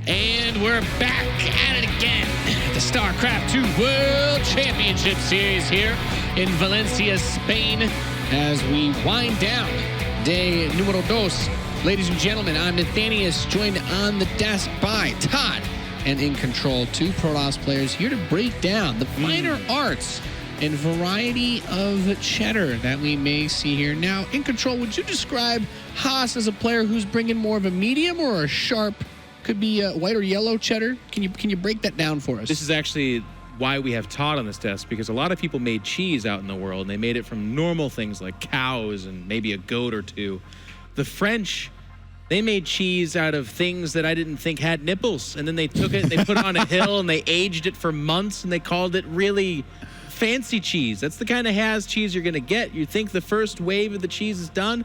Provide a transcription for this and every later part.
And we're back at it again. The StarCraft 2 World Championship Series here in Valencia, Spain, as we wind down day numero dos. Ladies and gentlemen, I'm Nathanius, joined on the desk by Todd and In Control, two Protoss players here to break down the finer arts and variety of cheddar that we may see here. Now, In Control, would you describe Haas as a player who's bringing more of a medium or a sharp, could be a white or yellow cheddar? Can you break that down for us? This is actually why we have Todd on this desk, because a lot of people made cheese out in the world, and they made it from normal things like cows and maybe a goat or two. The French, they made cheese out of things that I didn't think had nipples, and then they took it and they put it on a hill and they aged it for months, and they called it really fancy cheese. That's the kind of Haas cheese you're going to get. You think the first wave of the cheese is done?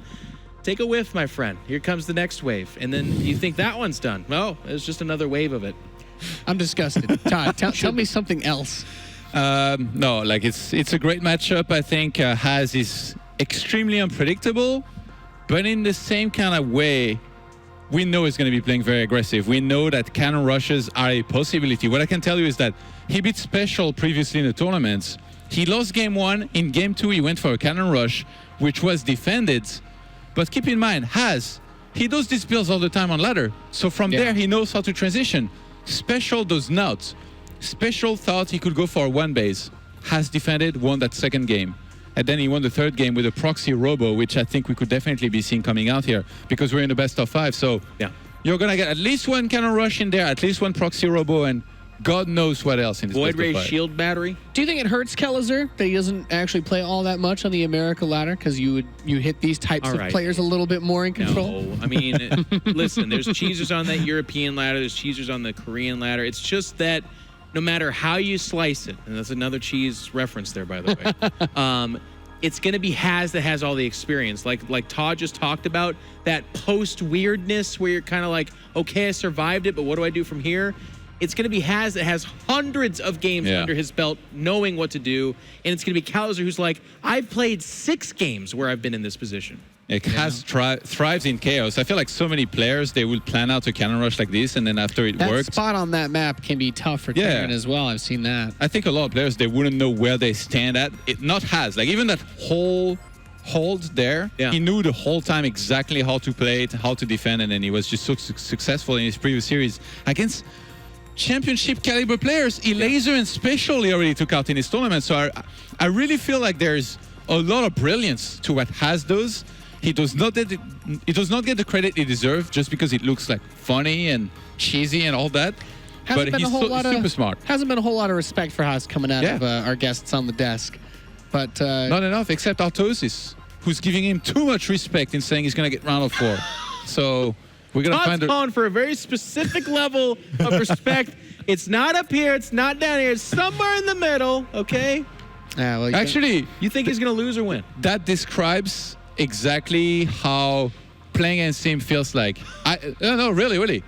Take a whiff, my friend. Here comes the next wave. And then you think that one's done. No, it's just another wave of it. I'm disgusted. Todd, tell me something else. No, like it's a great matchup. I think Haas is extremely unpredictable, but in the same kind of way, we know he's going to be playing very aggressive. We know that cannon rushes are a possibility. What I can tell you is that he beat Special previously in the tournaments. He lost game 1. In game 2, he went for a cannon rush, which was defended. But keep in mind, Haas, he does these builds all the time on ladder. So from there, he knows how to transition. Special does not. Special thought he could go for one base. Haas defended, won that second game. And then he won the third game with a proxy robo, which I think we could definitely be seeing coming out here because we're in the best of 5. So you're going to get at least one cannon rush in there, at least one proxy robo, and God knows what else in this Void best Ray of 5. shield battery. Do you think it hurts Kelazhur that he doesn't actually play all that much on the America ladder because you hit these types of players a little bit more In Control? No, I mean, listen, there's cheesers on that European ladder, there's cheesers on the Korean ladder. It's just that no matter how you slice it, and that's another cheese reference there, by the way, it's going to be Haas that has all the experience. Like Todd just talked about, that post-weirdness where you're kind of like, okay, I survived it, but what do I do from here? It's going to be Haas that has hundreds of games under his belt, knowing what to do. And it's going to be Kelazhur who's like, I've played 6 games where I've been in this position. Haas thrives in chaos. I feel like so many players, they will plan out a cannon rush like this, and then after it works. That spot on that map can be tough for Karen as well. I've seen that. I think a lot of players, they wouldn't know where they stand at. Not Haas. Like even that whole hold there, he knew the whole time exactly how to play it, how to defend, and then he was just so successful in his previous series against championship caliber players. Laser and Special he already took out in his tournament. So I really feel like there's a lot of brilliance to what Haas does. He does not get the credit he deserves just because it looks like funny and cheesy and all that. But he's super smart. Hasn't been a whole lot of respect for Haas coming out of our guests on the desk. But not enough, except Artosis, who's giving him too much respect in saying he's going to get round of 4. So we're going to find calling for a very specific level of respect. It's not up here. It's not down here. It's somewhere in the middle, okay? Well, actually, you think he's going to lose or win? That describes exactly how playing against him feels like. No, really.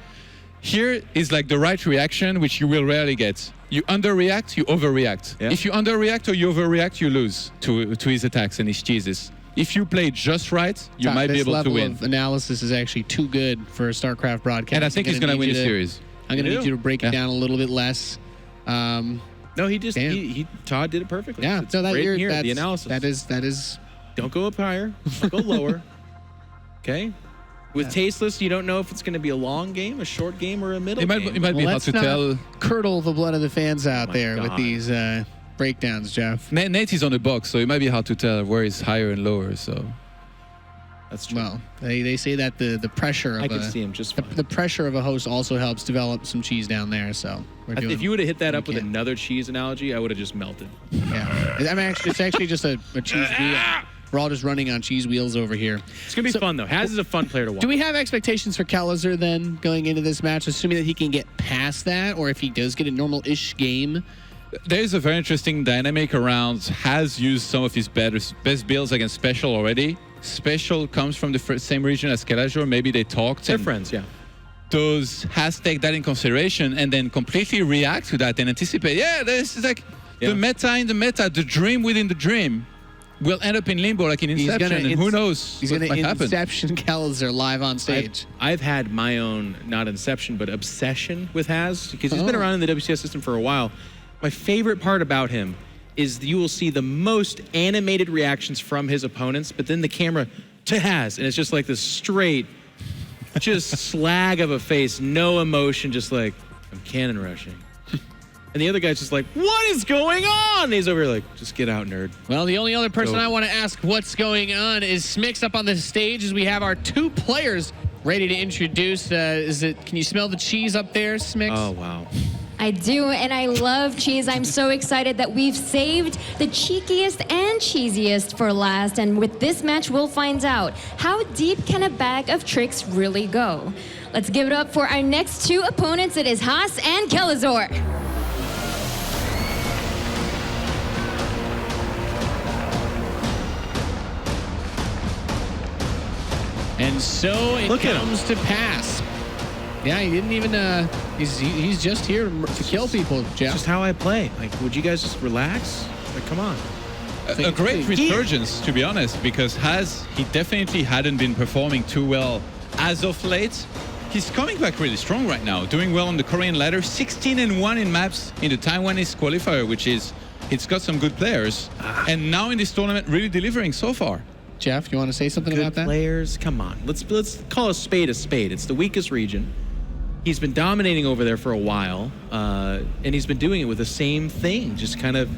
Here is like the right reaction, which you will rarely get. You underreact, you overreact. Yeah. If you underreact or you overreact, you lose to his attacks and his cheeses. If you play just right, you might be able to win. This level of analysis is actually too good for a StarCraft broadcast. And I think he's going to win the series. I'm going to need you to break it down a little bit less. No, Todd did it perfectly. Yeah, it's the analysis. That is. Don't go up higher. Don't go lower. Okay. With Tasteless, you don't know if it's going to be a long game, a short game, or a middle game. It might be hard to tell. Curdle the blood of the fans out there with these breakdowns, Jeff. Nate is on the box, so it might be hard to tell where he's higher and lower. So that's true. Well, they say that the pressure of the pressure of a host also helps develop some cheese down there. So if you would have hit that up with another cheese analogy, I would have just melted. Yeah, I mean, it's actually just a cheese wheel. We're all just running on cheese wheels over here. It's going to be fun, though. Haas is a fun player to watch. Do we have expectations for Kelazhur, then, going into this match, assuming that he can get past that, or if he does get a normal-ish game? There's a very interesting dynamic around. Has used some of his best builds against Special already. Special comes from the same region as Kelazhur. Maybe they talked. They're friends, yeah. Does Has take that in consideration and then completely react to that and anticipate? Yeah, this is like the meta in the meta, the dream within the dream. will end up in limbo like in Inception, and who knows He's what going might to happen. Inception Kelazhur live on stage. I've had my own, not Inception, but obsession with Haz, because he's been around in the WCS system for a while. My favorite part about him is you will see the most animated reactions from his opponents, but then the camera to Haz, and it's just like this straight, just slag of a face, no emotion, just like, I'm cannon rushing. And the other guy's just like, what is going on? And he's over here like, just get out, nerd. Well, the only other person I want to ask what's going on is Smix up on the stage as we have our 2 players ready to introduce. Can you smell the cheese up there, Smix? Oh, wow. I do, and I love cheese. I'm so excited that we've saved the cheekiest and cheesiest for last. And with this match, we'll find out how deep can a bag of tricks really go. Let's give it up for our next 2 opponents. It is Haas and Kelazhur. And so it comes to pass. Yeah, he didn't even, he's just here to kill people, Jeff. Just how I play. Like, would you guys just relax? Like, come on. A great resurgence, to be honest, because he definitely hadn't been performing too well as of late. He's coming back really strong right now, doing well on the Korean ladder, 16-1 in maps in the Taiwanese qualifier, which is, it's got some good players. And now in this tournament, really delivering so far. Jeff, you want to say something Good about that? players, come on. Let's call a spade a spade. It's the weakest region. He's been dominating over there for a while, and he's been doing it with the same thing, just kind of.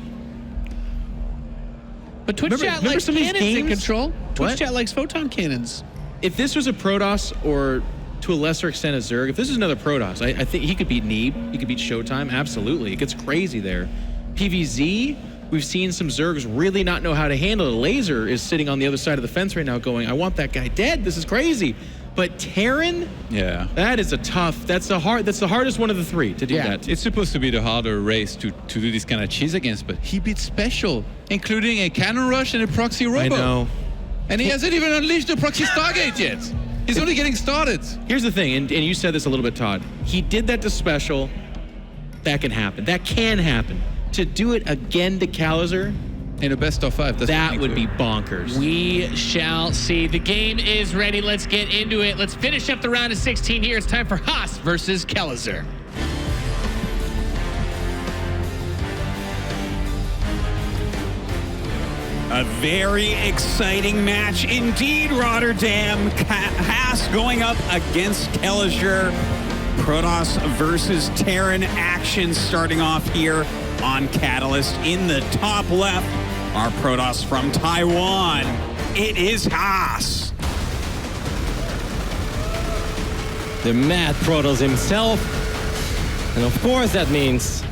But Twitch chat likes cannons in control. Twitch chat likes photon cannons. If this was a Protoss, or to a lesser extent a Zerg, if this is another Protoss, I think he could beat Neeb, he could beat Showtime, absolutely. It gets crazy there. PvZ, we've seen some Zergs really not know how to handle it. Laser is sitting on the other side of the fence right now going, I want that guy dead, this is crazy. But Terran, yeah, that is that's the hardest one of the 3 to do that. It's supposed to be the harder race to do this kind of cheese against, but he beat Special, including a cannon rush and a proxy robo. I know. And he hasn't even unleashed the proxy Stargate yet. He's only getting started. Here's the thing, and you said this a little bit, Todd. He did that to Special. That can happen. That can happen. To do it again to Kelazhur, in a best of 5, that would be bonkers. We shall see. The game is ready. Let's get into it. Let's finish up the round of 16 here. It's time for Haas versus Kelazhur. A very exciting match indeed, Rotterdam. Haas going up against Kelazhur. Protoss versus Terran action starting off here on Catalyst. In the top left, our Protoss from Taiwan. It is Haas. The mad Protoss himself. And of course that means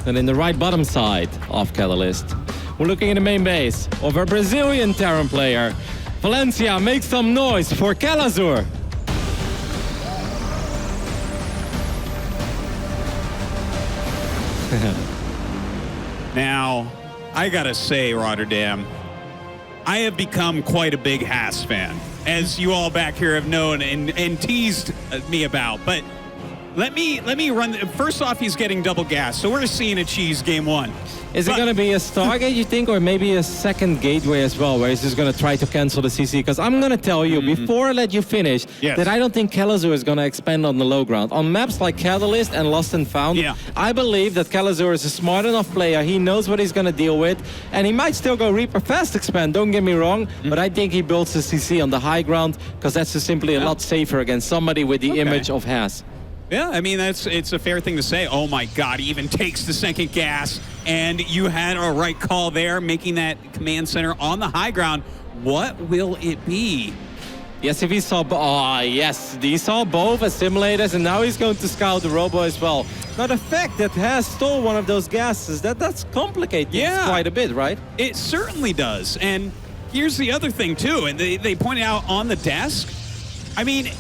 that in the right bottom side of Catalyst, we're looking at the main base of our Brazilian Terran player. Valencia, make some noise for Kelazhur. Now, I gotta say, Rotterdam, I have become quite a big Haas fan, as you all back here have known and teased me about. But let me run. First off, he's getting double gas, so we're seeing a cheese game 1. Is it going to be a Stargate, you think, or maybe a second gateway as well, where he's just going to try to cancel the CC? Because I'm going to tell you, before I let you finish, that I don't think Kelazhur is going to expand on the low ground. On maps like Catalyst and Lost and Found, I believe that Kelazhur is a smart enough player. He knows what he's going to deal with, and he might still go Reaper fast expand, don't get me wrong, but I think he builds the CC on the high ground, because that's just simply a lot safer against somebody with the image of Haas. Yeah, I mean, it's a fair thing to say. Oh my God, he even takes the second gas, and you had a right call there, making that command center on the high ground. What will it be? Yes, if he saw, yes, he saw both as simulators, and now he's going to scout the robo as well. Now the fact that Haas stole one of those gases, that's complicated quite a bit, right? It certainly does. And here's the other thing too, and they pointed out on the desk, I mean,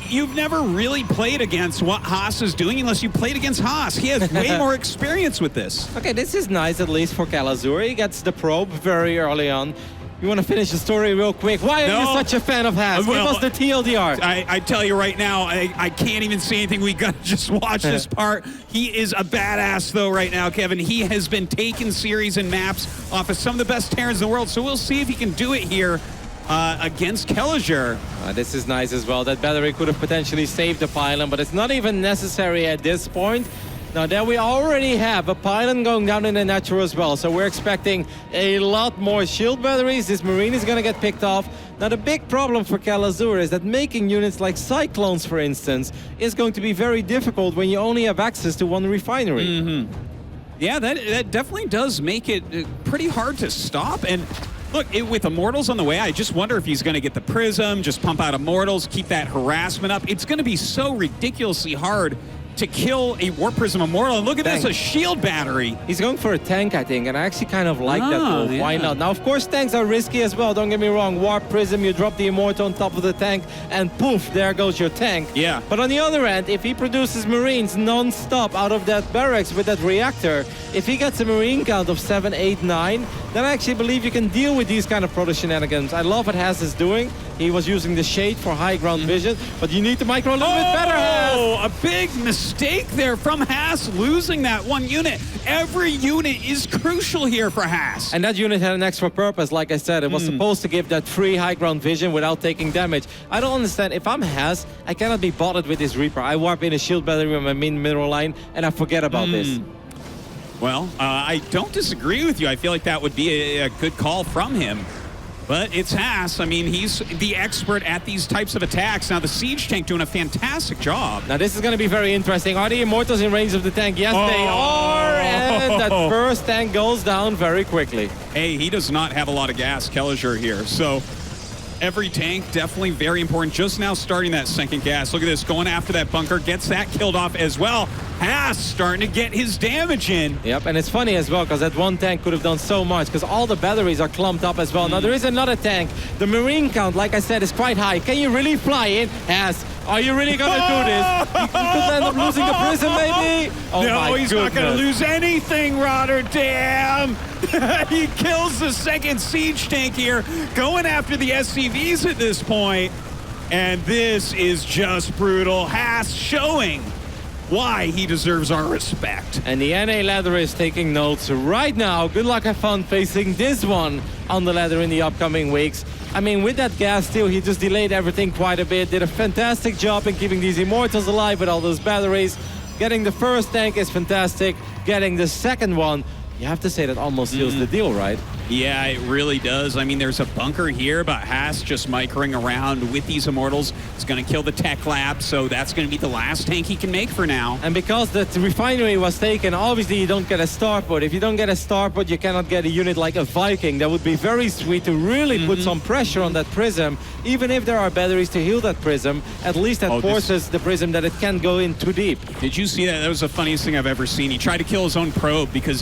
you've never really played against what Haas is doing unless you played against Haas. He has way more experience with this. Okay, this is nice, at least for Kelazhur. He gets the probe very early on. You want to finish the story real quick? Why are you such a fan of Haas? Give us the TLDR. I tell you right now, I can't even say anything. We got to just watch this part. He is a badass, though, right now, Kevin. He has been taking series and maps off of some of the best Terrans in the world, so we'll see if he can do it here against Kelazhur. This is nice as well. That battery could have potentially saved the pylon, but it's not even necessary at this point. Now there we already have a pylon going down in the natural as well, so we're expecting a lot more shield batteries. This Marine is going to get picked off. Now the big problem for Kelazhur is that making units like Cyclones, for instance, is going to be very difficult when you only have access to one refinery. Yeah, that definitely does make it pretty hard to stop. And look, with Immortals on the way, I just wonder if he's going to get the Prism, just pump out Immortals, keep that harassment up. It's going to be so ridiculously hard to kill a Warp Prism Immortal. And look at this, a shield battery. He's going for a tank, I think, and I actually kind of like that move. Why not? Now, of course, tanks are risky as well. Don't get me wrong. Warp Prism, you drop the Immortal on top of the tank, and poof, there goes your tank. Yeah. But on the other end, if he produces Marines non-stop out of that barracks with that reactor, if he gets a Marine count of 7, 8, 9, then I actually believe you can deal with these kind of proto shenanigans. I love what Haas is doing. He was using the shade for high ground vision, but you need to micro a little bit better, Haas. Oh, a big mistake there from Haas, losing that one unit. Every unit is crucial here for Haas. And that unit had an extra purpose, like I said. It was supposed to give that free high ground vision without taking damage. I don't understand. If I'm Haas, I cannot be bothered with this Reaper. I warp in a shield battery on my main mineral line, and I forget about this. Well, I don't disagree with you. I feel like that would be a good call from him. But it's Haas. I mean, he's the expert at these types of attacks. Now, the Siege Tank doing a fantastic job. Now, this is going to be very interesting. Are the Immortals in range of the tank? Yes, they are. And that first tank goes down very quickly. Hey, he does not have a lot of gas, Kelazhur here. So every tank definitely very important. Just now starting that second gas. Look at this, going after that bunker. Gets that killed off as well. Haas starting to get his damage in. Yep, and it's funny as well because that one tank could have done so much because all the batteries are clumped up as well. Now there is another tank. The Marine count, like I said, is quite high. Can you really fly in? Haas, are you really going to do this? He could end up losing the Prism, maybe? Oh, no, he's not going to lose anything, Rotterdam. He kills the second Siege Tank here, going after the SCVs at this point. And this is just brutal. Haas showing why he deserves our respect. And the NA ladder is taking notes right now. Good luck, have fun facing this one on the ladder in the upcoming weeks. I mean, with that gas steal, he just delayed everything quite a bit. Did a fantastic job in keeping these Immortals alive with all those batteries. Getting the first tank is fantastic. Getting the second one, you have to say that almost seals the deal, right? Yeah, it really does. I mean, there's a bunker here, but Haas just microing around with these Immortals. It's going to kill the tech lab, so that's going to be the last tank he can make for now. And because the refinery was taken, obviously you don't get a starport. If you don't get a starport, you cannot get a unit like a Viking. That would be very sweet to really put some pressure on that Prism. Even if there are batteries to heal that Prism, at least that forces the Prism that it can't go in too deep. Did you see that? That was the funniest thing I've ever seen. He tried to kill his own probe because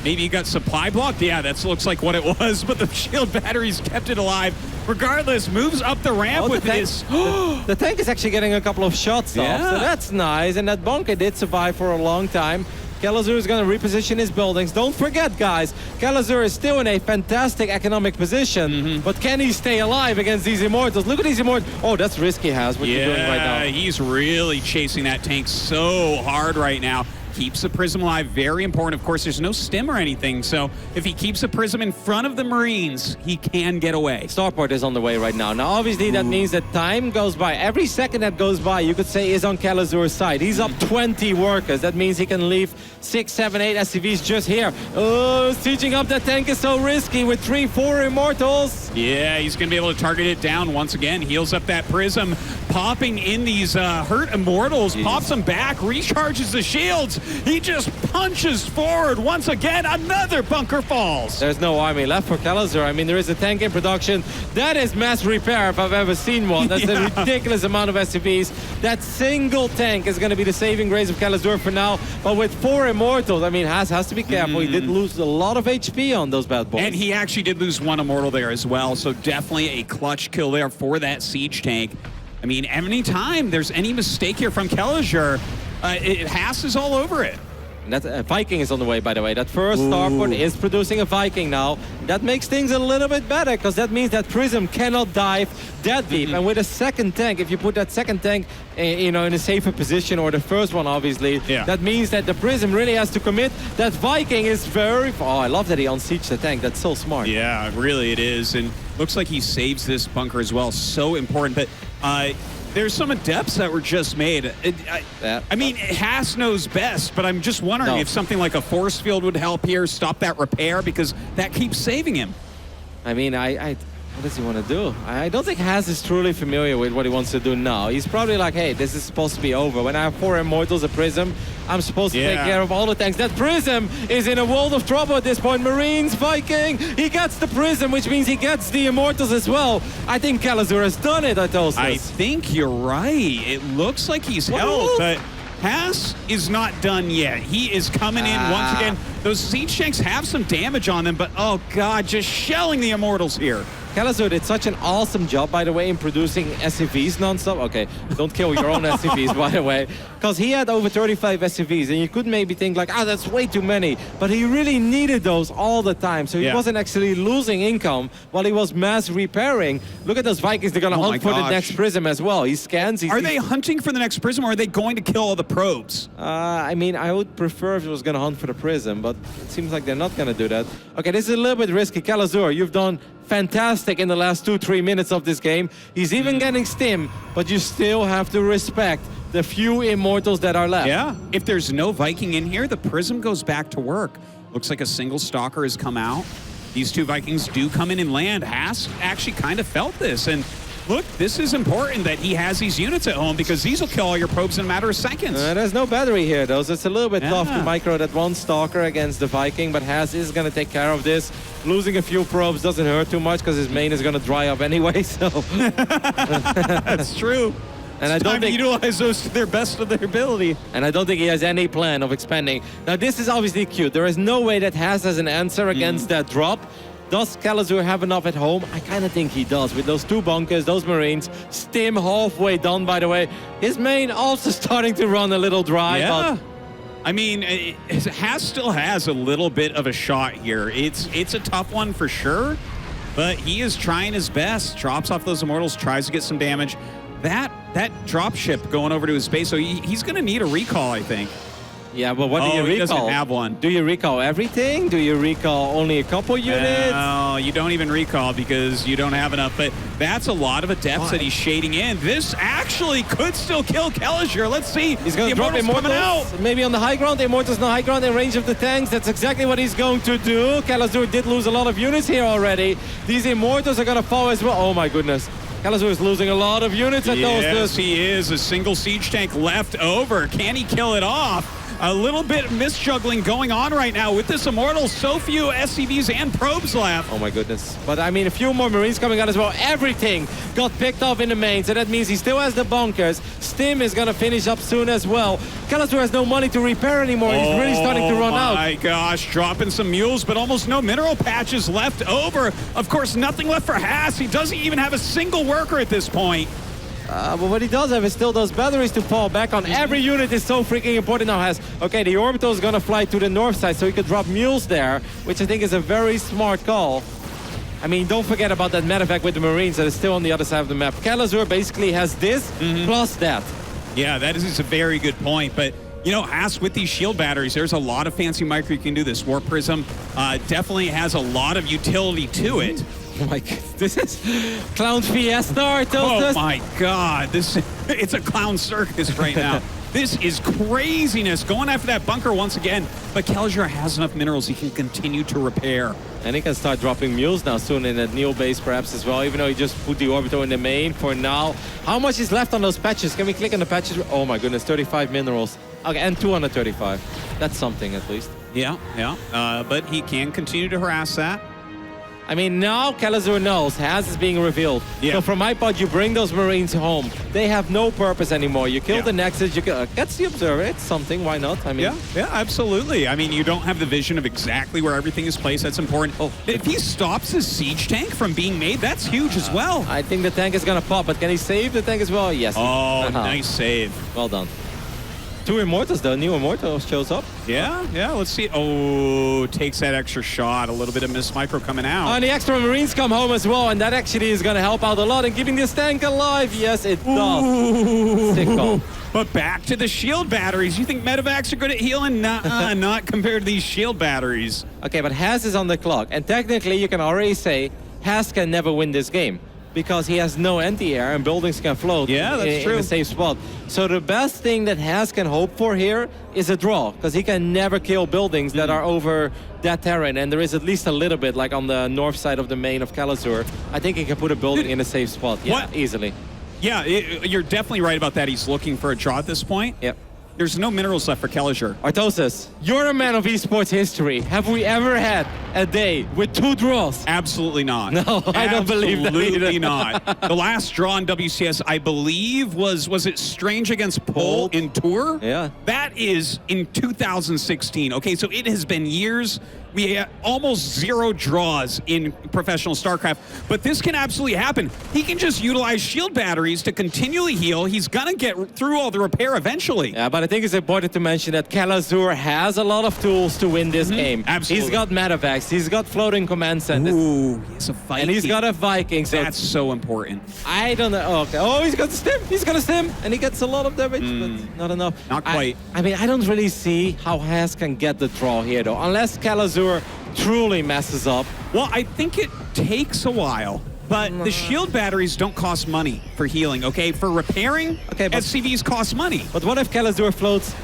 maybe he got supply blocked. Yeah, that looks like what it was, but the shield batteries kept it alive. Regardless, moves up the ramp with this. The tank is actually getting a couple of shots off, so that's nice. And that bunker did survive for a long time. Kelazhur is going to reposition his buildings. Don't forget, guys, Kelazhur is still in a fantastic economic position, but can he stay alive against these Immortals? Look at these Immortals. Oh, that's risky, Haas, what you're doing right now. Yeah, he's really chasing that tank so hard right now. Keeps the Prism alive, very important. Of course, there's no stim or anything, so if he keeps the Prism in front of the Marines, he can get away. Starport is on the way right now. Now, obviously, that means that time goes by. Every second that goes by, you could say, is on Kelazhur's side. He's up 20 workers. That means he can leave 6, 7, 8 SCVs just here. Oh, sieging up that tank is so risky with 3, 4 Immortals. Yeah, he's going to be able to target it down once again. Heals up that Prism, popping in these hurt Immortals, pops them back, recharges the shields. He just punches forward once again. Another bunker falls. There's no army left for Kelazhur. I mean, there is a tank in production. That is mass repair if I've ever seen one. That's a ridiculous amount of SCVs. That single tank is going to be the saving grace of Kelazhur for now. But with 4 Immortals, I mean, Haas has to be careful. He did lose a lot of HP on those bad boys. And he actually did lose 1 Immortal there as well. So definitely a clutch kill there for that siege tank. I mean, anytime there's any mistake here from Kelazhur, Haas is all over it. And that Viking is on the way, by the way. That first starport is producing a Viking now. That makes things a little bit better, because that means that Prism cannot dive that deep. And with a second tank, if you put that second tank, in a safer position, or the first one, obviously, that means that the Prism really has to commit. That Viking is very... Oh, I love that he unsieged the tank. That's so smart. Yeah, really it is. And looks like he saves this bunker as well. So important. But there's some adepts that were just made. I mean, Haas knows best, but I'm just wondering if something like a force field would help here, stop that repair, because that keeps saving him. I mean, what does he want to do? I don't think Haas is truly familiar with what he wants to do now. He's probably like, hey, this is supposed to be over. When I have 4 Immortals, a Prism, I'm supposed to take care of all the tanks. That Prism is in a world of trouble at this point. Marines, Viking, he gets the Prism, which means he gets the Immortals as well. I think Kelazhur has done it, I think you're right. It looks like he's held, but Haas is not done yet. He is coming in once again. Those siege tanks have some damage on them, but oh god, just shelling the Immortals here. Kelazhur did such an awesome job, by the way, in producing SCVs non-stop. Okay, don't kill your own SCVs, by the way. Because he had over 35 SCVs, and you could maybe think like, that's way too many. But he really needed those all the time. So he wasn't actually losing income while he was mass repairing. Look at those Vikings. They're going to hunt for the next Prism as well. He scans. Are they hunting for the next Prism, or are they going to kill all the probes? I mean, I would prefer if it was going to hunt for the Prism, but it seems like they're not going to do that. Okay, this is a little bit risky. Kelazhur, you've done fantastic in the last 2-3 minutes of this game. He's even getting stim, but you still have to respect the few Immortals that are left. Yeah, if there's no Viking in here, the Prism goes back to work. Looks like a single Stalker has come out. These 2 Vikings do come in and land. Haas actually kind of felt this, and look, this is important that he has these units at home, because these will kill all your probes in a matter of seconds. There's no battery here, though, so it's a little bit tough to micro that one Stalker against the Viking, but Haas is going to take care of this. Losing a few probes doesn't hurt too much, because his main is going to dry up anyway, so... That's true. And I don't think utilize those to their best of their ability. And I don't think he has any plan of expanding. Now, this is obviously cute. There is no way that Haas has an answer against that drop. Does Kelazhur have enough at home? I kind of think he does. With those 2 bunkers, those Marines, stim halfway done, by the way. His main also starting to run a little dry. Yeah. But I mean, Haas still has a little bit of a shot here. It's a tough one for sure, but he is trying his best. Drops off those Immortals, tries to get some damage. That dropship going over to his base, so he's going to need a recall, I think. Yeah, but what do you recall? He doesn't have one. Do you recall everything? Do you recall only a couple units? No, you don't even recall because you don't have enough. But that's a lot of adepts that he's shading in. This actually could still kill Kelazhur. Let's see. He's going to drop Immortals coming out. Maybe on the high ground. Immortals no high ground in range of the tanks. That's exactly what he's going to do. Kelazhur did lose a lot of units here already. These Immortals are going to fall as well. Oh my goodness. Kelazhur is losing a lot of units at those. Yes, he is. A single siege tank left over. Can he kill it off? A little bit of misjuggling going on right now with this Immortal. So few SCVs and probes left. Oh my goodness. But I mean, a few more Marines coming out as well. Everything got picked off in the main, so that means he still has the bunkers. Stim is going to finish up soon as well. Kelazhur has no money to repair anymore. He's really starting to run out. Oh my gosh, dropping some mules, but almost no mineral patches left over. Of course, nothing left for Haas. He doesn't even have a single worker at this point. But what he does have is still those batteries to fall back on. Every unit is so freaking important now. Okay, the orbital is going to fly to the north side, so he could drop mules there, which I think is a very smart call. I mean, don't forget about that medevac with the Marines that is still on the other side of the map. Kelazhur basically has this plus that. Yeah, that is a very good point, but you know, Haas with these shield batteries, there's a lot of fancy micro you can do. This War Prism definitely has a lot of utility to it. Oh my God, this is Clown Fiesta. Oh my God, it's a clown circus right now. This is craziness. Going after that bunker once again, but Kelazhur has enough minerals he can continue to repair. And he can start dropping mules now soon in that Neo base perhaps as well, even though he just put the orbital in the main for now. How much is left on those patches? Can we click on the patches? Oh my goodness, 35 minerals. Okay, and 235. That's something at least. Yeah. But he can continue to harass that. I mean, now Kelazhur knows Haas is being revealed. Yeah. So from my part, you bring those Marines home. They have no purpose anymore. You kill the Nexus, you gets the Observer. It's something, why not? I mean, yeah, absolutely. I mean, you don't have the vision of exactly where everything is placed. That's important. Oh, if he stops his siege tank from being made, that's huge as well. I think the tank is going to pop, but can he save the tank as well? Yes. Oh, nice save. Well done. 2 Immortals, though. New Immortal shows up. Yeah, let's see. Oh, takes that extra shot. A little bit of Miss Micro coming out. And the extra Marines come home as well, and that actually is going to help out a lot in keeping this tank alive. Yes, it does. Sick call. But back to the shield batteries. You think medevacs are good at healing? Nuh-uh, not compared to these shield batteries. Okay, but Haas is on the clock, and technically you can already say Haas can never win this game because he has no anti-air and buildings can float in a safe spot. So the best thing that Haas can hope for here is a draw, because he can never kill buildings that are over that terrain, and there is at least a little bit, like on the north side of the main of Kelazhur. I think he can put a building in a safe spot, easily. Yeah, you're definitely right about that. He's looking for a draw at this point. Yep. There's no minerals left for Kelazhur. Artosis, you're a man of esports history. Have we ever had a day with 2 draws? Absolutely not. No, I don't believe that either. Absolutely not. The last draw in WCS, I believe, was it Strange against Pole in Tour? Yeah. That is in 2016. Okay, so it has been years. We had almost 0 draws in professional StarCraft, but this can absolutely happen. He can just utilize shield batteries to continually heal. He's gonna get through all the repair eventually. Yeah, but I think it's important to mention that Kelazhur has a lot of tools to win this game. Absolutely. He's got medevacs, he's got floating command centers. Ooh, he's a Viking. And he's got a Viking. So that's so important. I don't know. Okay. Oh, he's got a stim. He's got a stim, and he gets a lot of damage, but not enough. Not quite. I mean, I don't really see how Haas can get the draw here, though, unless Kelazhur truly messes up. Well, I think it takes a while, but the shield batteries don't cost money for healing, okay? For repairing, but SCVs cost money. But what if Kelazhur floats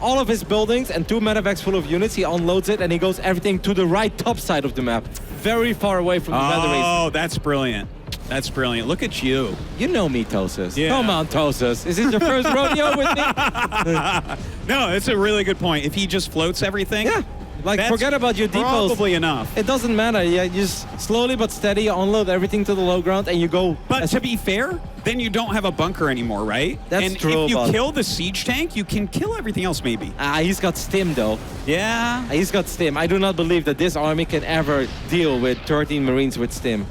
all of his buildings and 2 medevacs full of units? He unloads it and he goes everything to the right top side of the map, very far away from the batteries. Oh, that's brilliant. That's brilliant. Look at you. You know me, Tosis. Yeah. Come on, Tosis. Is this your first rodeo with me? No, it's a really good point. If he just floats everything, yeah. Like, forget about your depots. Probably enough. It doesn't matter. Yeah, you just slowly but steady unload everything to the low ground and you go. But to be fair, then you don't have a bunker anymore, right? That's true. And if you kill the siege tank, you can kill everything else maybe. He's got stim, though. Yeah. He's got stim. I do not believe that this army can ever deal with 13 Marines with stim.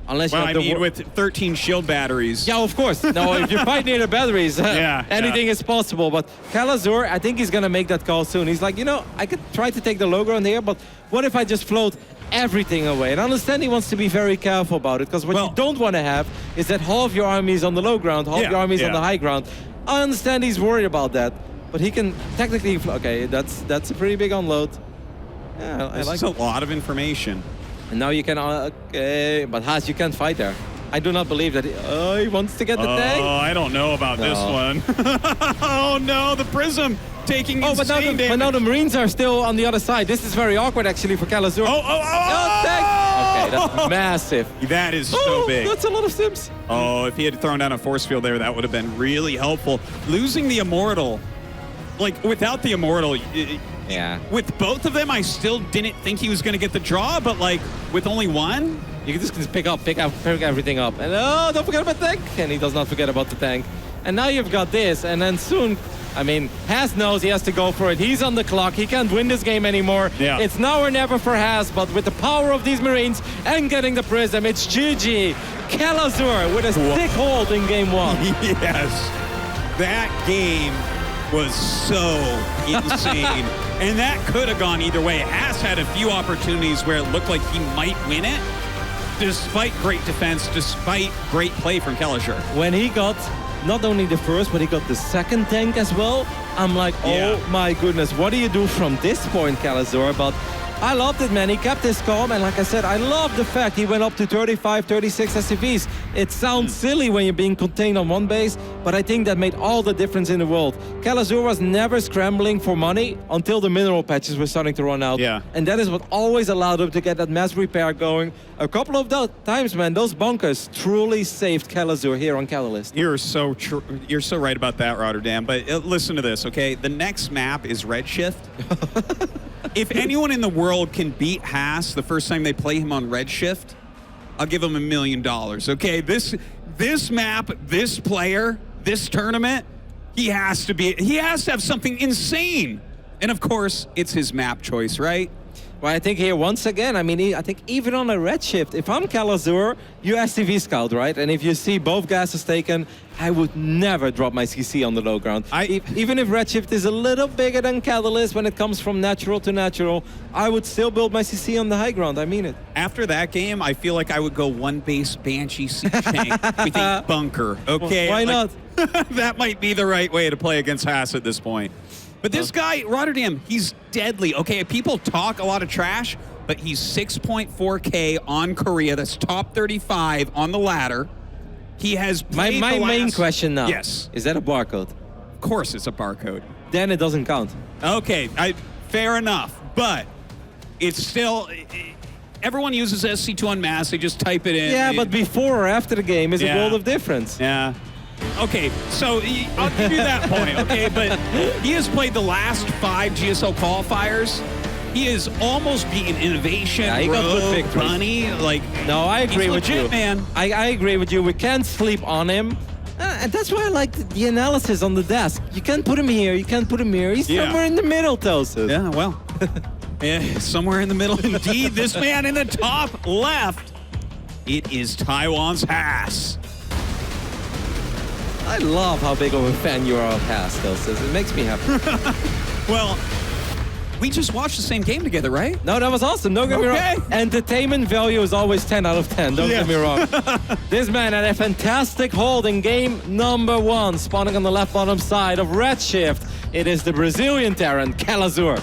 Unless well, I mean, with 13 shield batteries. Yeah, of course. No, if you fight near the batteries, anything is possible. But Kelazhur, I think he's going to make that call soon. He's like, you know, I could try to take the low ground here, but what if I just float everything away? And I understand he wants to be very careful about it, because what you don't want to have is that half your army is on the low ground, half your army is on the high ground. I understand he's worried about that, but he can technically... Okay, that's a pretty big unload. Yeah, I like That's a lot of information. And now you can, okay, but Haas, you can't fight there. I do not believe that he wants to get the tank. Oh, I don't know about this one. Oh no, the Prism taking insane damage. But now the Marines are still on the other side. This is very awkward actually for Kelazhur. Tank! Okay, that's massive. That is so big. That's a lot of sims. Oh, if he had thrown down a force field there, that would have been really helpful. Losing the Immortal, like without the Immortal, with both of them, I still didn't think he was going to get the draw, but like with only one, you can just pick everything up. And don't forget about the tank. And he does not forget about the tank. And now you've got this, and then soon, I mean, Haas knows he has to go for it. He's on the clock. He can't win this game anymore. Yeah. It's now or never for Haas, but with the power of these Marines and getting the Prism, it's GG. Kelazhur with a stick hold in game 1. Yes. That game was so insane. And that could have gone either way. Haas had a few opportunities where it looked like he might win it, despite great defense, despite great play from Kelazhur. When he got not only the first, but he got the second tank as well, I'm like, oh my goodness, what do you do from this point, Kelazhur? But I loved it, man. He kept his calm, and like I said, I love the fact he went up to 35, 36 SCVs. It sounds silly when you're being contained on one base, but I think that made all the difference in the world. Kelazhur was never scrambling for money until the mineral patches were starting to run out. Yeah. And that is what always allowed him to get that mass repair going. A couple of times, man, those bunkers truly saved Kelazhur here on Catalyst. You're so right about that, Rotterdam. But listen to this, okay? The next map is Redshift. If anyone in the world can beat Haas the first time they play him on Redshift, I'll give him $1 million, okay? This map, this player, this tournament, he has to have something insane. And of course, it's his map choice, right? Well, I think here, once again, I mean, I think even on a redshift, if I'm Kelazhur, you SCV scout, right? And if you see both gases taken, I would never drop my CC on the low ground. Even if redshift is a little bigger than Catalyst when it comes from natural to natural, I would still build my CC on the high ground. I mean it. After that game, I feel like I would go one base Banshee Siege Tank with a bunker. Okay, well, why not? That might be the right way to play against Haas at this point. But this guy, Rotterdam, he's deadly. Okay, people talk a lot of trash, but he's 6.4K on Korea. That's top 35 on the ladder. He has my played main question now. Yes. Is that a barcode? Of course it's a barcode. Then it doesn't count. Okay, fair enough. But it's still... Everyone uses SC2 on mass. They just type it in. Yeah, but before or after the game is a world of difference. Yeah. Okay, so I'll give you that point, okay? But he has played the last 5 GSL qualifiers. He is almost beaten Innovation, yeah, he got good victories. Bunny. Like, no, I agree with legit, you. Man. I agree with you. We can't sleep on him. And that's why I like the analysis on the desk. You can't put him here, you can't put him here. He's somewhere in the middle, Tosis. Yeah, well. Yeah, somewhere in the middle indeed. This man in the top left. It is Taiwan's Haas. I love how big of a fan you are of Haas, Tosis. It makes me happy. Well, we just watched the same game together, right? No, that was awesome. Don't get me wrong. Entertainment value is always 10 out of 10. Don't get me wrong. This man had a fantastic hold in game number 1, spawning on the left bottom side of Redshift. It is the Brazilian Terran, Kelazhur.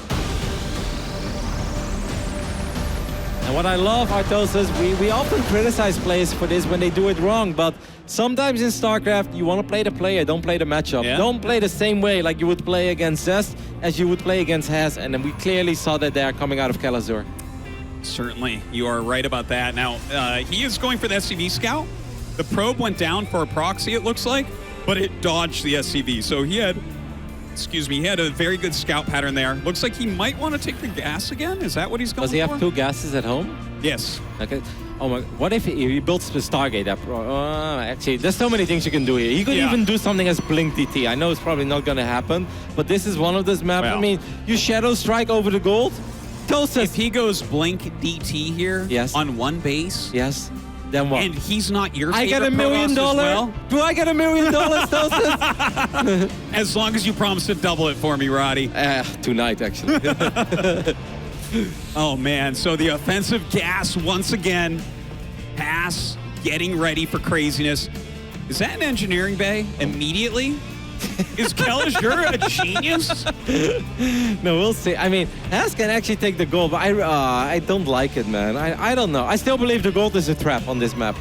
And what I love, Artos, is we often criticize players for this when they do it wrong, but sometimes in StarCraft, you want to play the player, don't play the matchup. Yeah. Don't play the same way like you would play against Zest as you would play against Haas, and then we clearly saw that there coming out of Kelazhur. Certainly, you are right about that. Now, he is going for the SCV scout. The probe went down for a proxy, it looks like, but it dodged the SCV. So he had, he had a very good scout pattern there. Looks like he might want to take the gas again. Is that what he's going for? Does he have 2 gases at home? Yes. Okay. Oh my, what if he builds the Stargate up? Actually, there's so many things you can do here. You could even do something as Blink DT. I know it's probably not going to happen, but this is one of those maps. I mean, you Shadow Strike over the gold. Tosis. If he goes Blink DT here on one base. Yes. Then what? And he's not your favorite I get $1 million. Well? Do I get $1 million, Tosis? As long as you promise to double it for me, Roddy. Tonight, actually. Oh, man. So the offensive gas once again. Haas getting ready for craziness. Is that an engineering bay immediately? Is Kelazhur a genius? No, we'll see. I mean, Haas can actually take the gold, but I don't like it, man. I don't know. I still believe the gold is a trap on this map.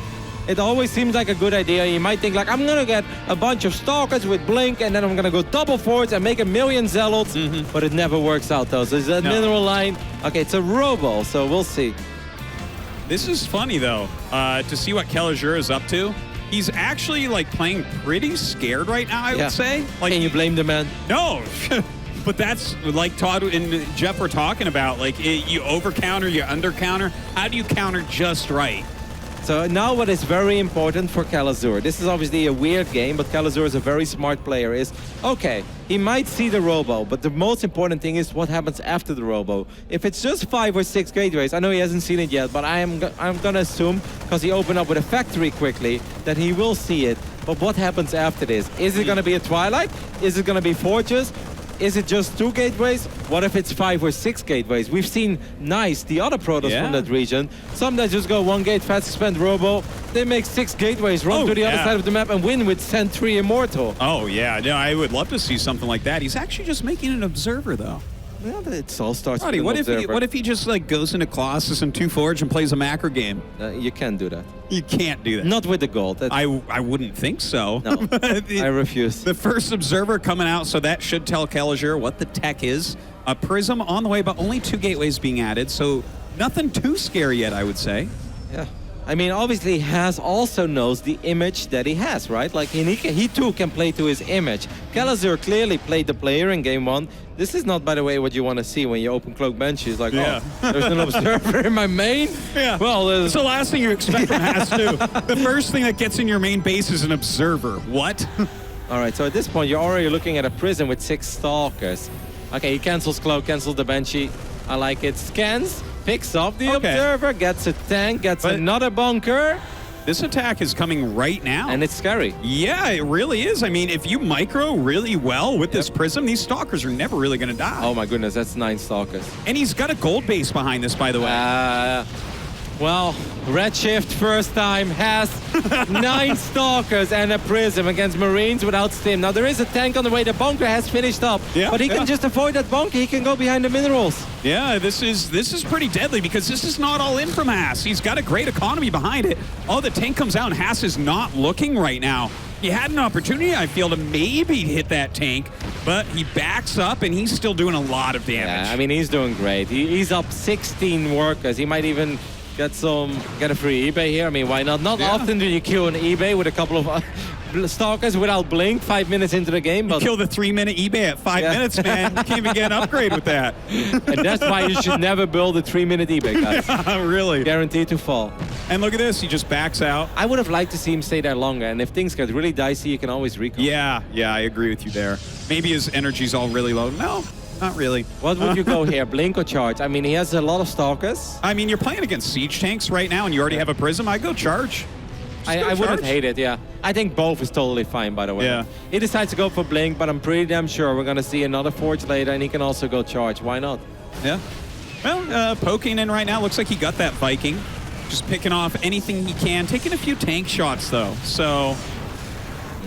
It always seems like a good idea. You might think like, I'm going to get a bunch of Stalkers with Blink, and then I'm going to go double forwards and make 1 million Zealots, but it never works out, though. So it's a mineral line. Okay, it's a Robo, so we'll see. This is funny, though, to see what Kelazhur is up to. He's actually, like, playing pretty scared right now, I would say. Like, can you blame the man? No. But that's, like Todd and Jeff were talking about, like, you over-counter, you under-counter. How do you counter just right? So now what is very important for Kelazhur, this is obviously a weird game, but Kelazhur is a very smart player, is, okay, he might see the Robo, but the most important thing is what happens after the Robo. If it's just 5 or 6 gateways, I know he hasn't seen it yet, but I'm gonna assume, because he opened up with a factory quickly, that he will see it. But what happens after this? Is it gonna be a Twilight? Is it gonna be Forges? Is it just 2 gateways? What if it's 5 or 6 gateways? We've seen Nice, the other Protoss from that region. Some that just go 1 gate, fast expand Robo. They make 6 gateways, run to the other side of the map and win with Sentry Immortal. Oh, yeah. No, I would love to see something like that. He's actually just making an Observer, though. Well, it all starts Roddy, with what if he just like goes into Colossus and 2 Forge and plays a macro game? You can't do that. You can't do that. Not with the gold. I wouldn't think so. No, I refuse. The first Observer coming out, so that should tell Kelazhur what the tech is. A Prism on the way, but only 2 gateways being added, so nothing too scary yet, I would say. Yeah. I mean, obviously, Haas also knows the image that he has, right? Like, he too can play to his image. Kelazhur clearly played the player in game 1. This is not, by the way, what you want to see when you open Cloak Benches. Like, oh, there's an Observer in my main? Yeah. Well, it's the last thing you expect from Haas, too. The first thing that gets in your main base is an Observer. What? All right, so at this point, you're already looking at a Prism with 6 Stalkers. Okay, he cancels Cloak, cancels the Banshee. I like it. Scans, picks up the Okay. observer, gets a tank, gets But- another bunker, This attack is coming right now. and it's scary. Yeah, it really is. I mean, if you micro really well with this Prism, these Stalkers are never really going to die. Oh my goodness, that's 9 Stalkers. And he's got a gold base behind this, by the way. Well, Redshift first time has 9 Stalkers and a Prism against Marines without Stim. Now there is a tank on the way. The bunker has finished up, Yeah, but he yeah. can just avoid that bunker. He can go behind the minerals. Yeah, this is pretty deadly because this is not all in from Haas. He's got a great economy behind it. Oh, the tank comes out and Haas is not looking right now. He had an opportunity, I feel, to maybe hit that tank, but he backs up and he's still doing a lot of damage. Yeah, I mean, he's doing great. He's up 16 workers. He might even get a free eBay here. I mean, why not? Not Yeah. often do you queue an eBay with a couple of Stalkers without blink 5 minutes into the game, but Kill the 3-minute eBay at 5 Yeah. minutes, man. You can't even get an upgrade with that. and that's why you should never build a 3-minute eBay, guys. Really. Guaranteed to fall. And look at this. He just backs out. I would have liked to see him stay there longer, and if things get really dicey, you can always recall. Yeah, I agree with you there. Maybe his energy's all really low. No, not really. What would you go here, blink or charge? I mean, he has a lot of Stalkers. I mean, you're playing against siege tanks right now, and you already have a Prism. I go charge. Just go I wouldn't charge. hate it, yeah. I think both is totally fine, by the way. Yeah. He decides to go for blink, but I'm pretty damn sure we're going to see another Forge later, and he can also go charge. Why not? Yeah. Well, poking in right now. Looks like he got that Viking. Just picking off anything he can. Taking a few tank shots, though. So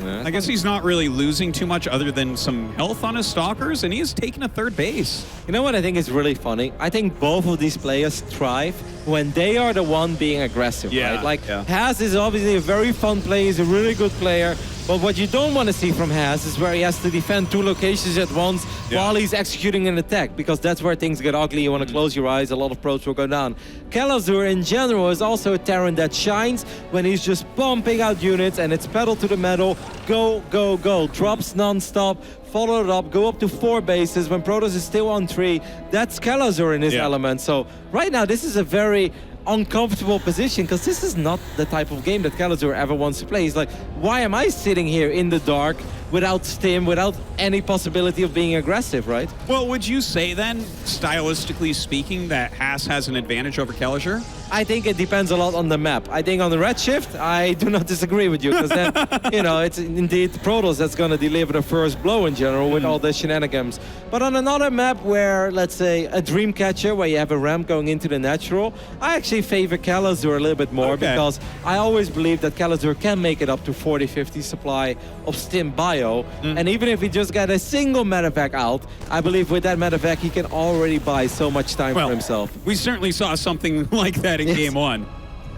Yeah. I guess he's not really losing too much other than some health on his Stalkers, and he is taking a third base. You know what I think is really funny? I think both of these players thrive when they are the one being aggressive, Yeah, right? Like, yeah. Haas is obviously a very fun player. He's a really good player. But what you don't want to see from Haas is where he has to defend 2 locations at once while he's executing an attack, because that's where things get ugly. You want to close your eyes, a lot of probes will go down. Kelazhur in general is also a Terran that shines when he's just pumping out units and it's pedal to the metal, go, go, go. Drops non-stop, follow it up, go up to 4 bases when Protoss is still on 3. That's Kelazhur in his element. So right now this is a very uncomfortable position, because this is not the type of game that Kelazhur ever wants to play. He's like, why am I sitting here in the dark without stim, without any possibility of being aggressive, right? Well, would you say then, stylistically speaking, that Haas has an advantage over Kelazhur? I think it depends a lot on the map. I think on the Redshift, I do not disagree with you, because then, you know, it's indeed Protoss that's going to deliver the first blow in general with all the shenanigans. But on another map where, let's say, a Dreamcatcher, where you have a ramp going into the natural, I actually favor Kelazhur a little bit more, because I always believe that Kelazhur can make it up to 40-50 supply of Stim Bio. And even if he just got a single medevac out, I believe with that medevac he can already buy so much time for himself. We certainly saw something like that in Game 1.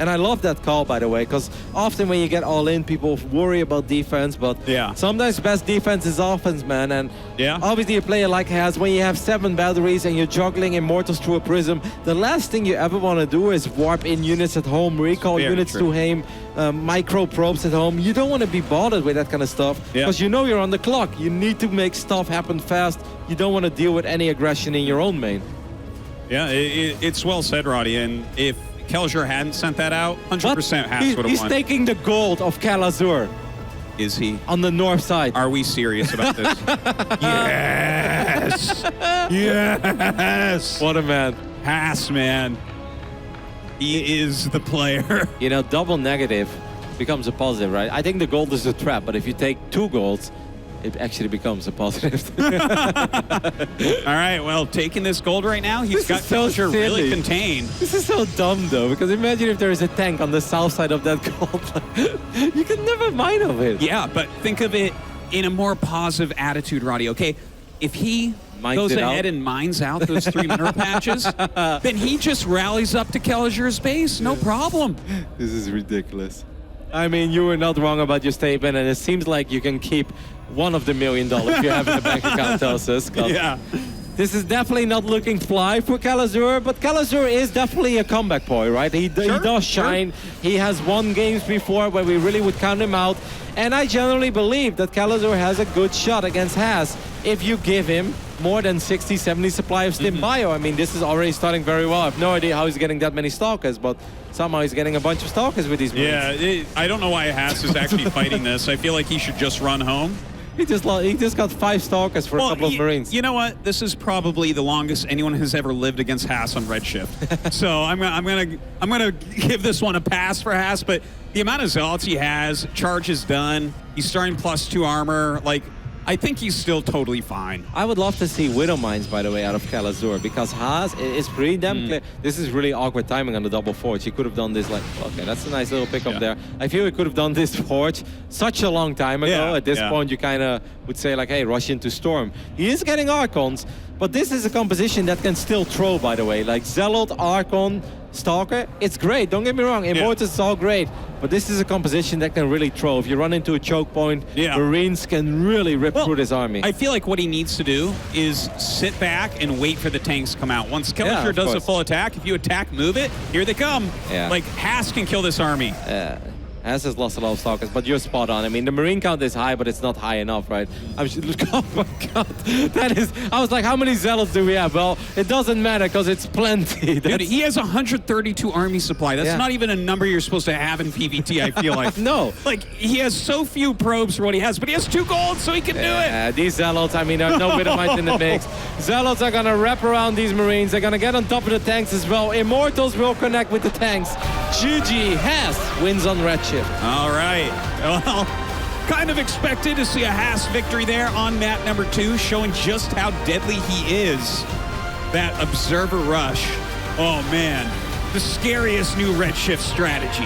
And I love that call, by the way, because often when you get all in, people worry about defense, but sometimes best defense is offense, man. And obviously a player like Haas, when you have 7 batteries and you're juggling Immortals through a Prism, the last thing you ever want to do is warp in units at home, recall units to aim, micro probes at home. You don't want to be bothered with that kind of stuff, because you know you're on the clock. You need to make stuff happen fast. You don't want to deal with any aggression in your own main. Yeah, it's well said, Roddy. And if Kelazhur hadn't sent that out, 100% Haas would have He's won. taking the gold of Kelazhur. Is he? On the north side. Are we serious about this? Yes! Yes! What a man. Haas, man. He is the player. You know, double negative becomes a positive, right? I think the gold is a trap, but if you take 2 golds, it actually becomes a positive. All right, well, taking this gold right now, he's got so Kelazhur really silly. contained. This is so dumb, though, because imagine if there is a tank on the south side of that gold. You can never mind of it. Yeah, but think of it in a more positive attitude, Roddy. Okay, if he Mines goes it ahead out. and mines out those 3 mineral patches, then he just rallies up to Kelazhur's base. No problem. This is ridiculous. I mean, you were not wrong about your statement, and it seems like you can keep one of the $1 million you have in the bank account, tells us. Yeah. This is definitely not looking fly for Kelazhur, but Kelazhur is definitely a comeback boy, right? He does shine. He has won games before where we really would count him out. And I generally believe that Kelazhur has a good shot against Haas if you give him more than 60, 70 supply of Stim Bio. I mean, this is already starting very well. I have no idea how he's getting that many Stalkers, but somehow he's getting a bunch of Stalkers with these moves. Yeah, I don't know why Haas is actually fighting this. I feel like he should just run home. He just got 5 Stalkers for a couple of Marines. You know what? This is probably the longest anyone has ever lived against Haas on Redshift. So I'm gonna give this one a pass for Haas. But the amount of zealots he has, charge is done. He's starting +2 armor. Like, I think he's still totally fine. I would love to see Widow Mines, by the way, out of Kelazhur, because Haas is pretty damn clear. This is really awkward timing on the double forge. He could have done this like, okay, that's a nice little pickup there. I feel he could have done this forge such a long time ago. At this point, you kind of would say like, hey, rush into Storm. He is getting Archons, but this is a composition that can still throw, by the way. Like Zealot, Archon, Stalker, it's great. Don't get me wrong, Immortus is all great, but this is a composition that can really throw. If you run into a choke point, Marines can really rip through this army. I feel like what he needs to do is sit back and wait for the tanks to come out. Once Kelazhur does a full attack, if you attack, move it, here they come. Like, Haas can kill this army. Haas has lost a lot of Stalkers, but you're spot on. I mean, the Marine count is high, but it's not high enough, right? Oh my God. That is, I was like, how many Zealots do we have? Well, it doesn't matter because it's plenty. Dude, he has 132 army supply. That's not even a number you're supposed to have in PvT, I feel like. No. Like, he has so few probes for what he has, but he has 2 gold, so he can do it. These Zealots, I mean, there's no bit of might in the mix. Zealots are going to wrap around these Marines. They're going to get on top of the tanks as well. Immortals will connect with the tanks. GG, Haas wins on Redshift. All right. Well, kind of expected to see a Haas victory there on map number 2, showing just how deadly he is. That Observer Rush. Oh, man. The scariest new Redshift strategy.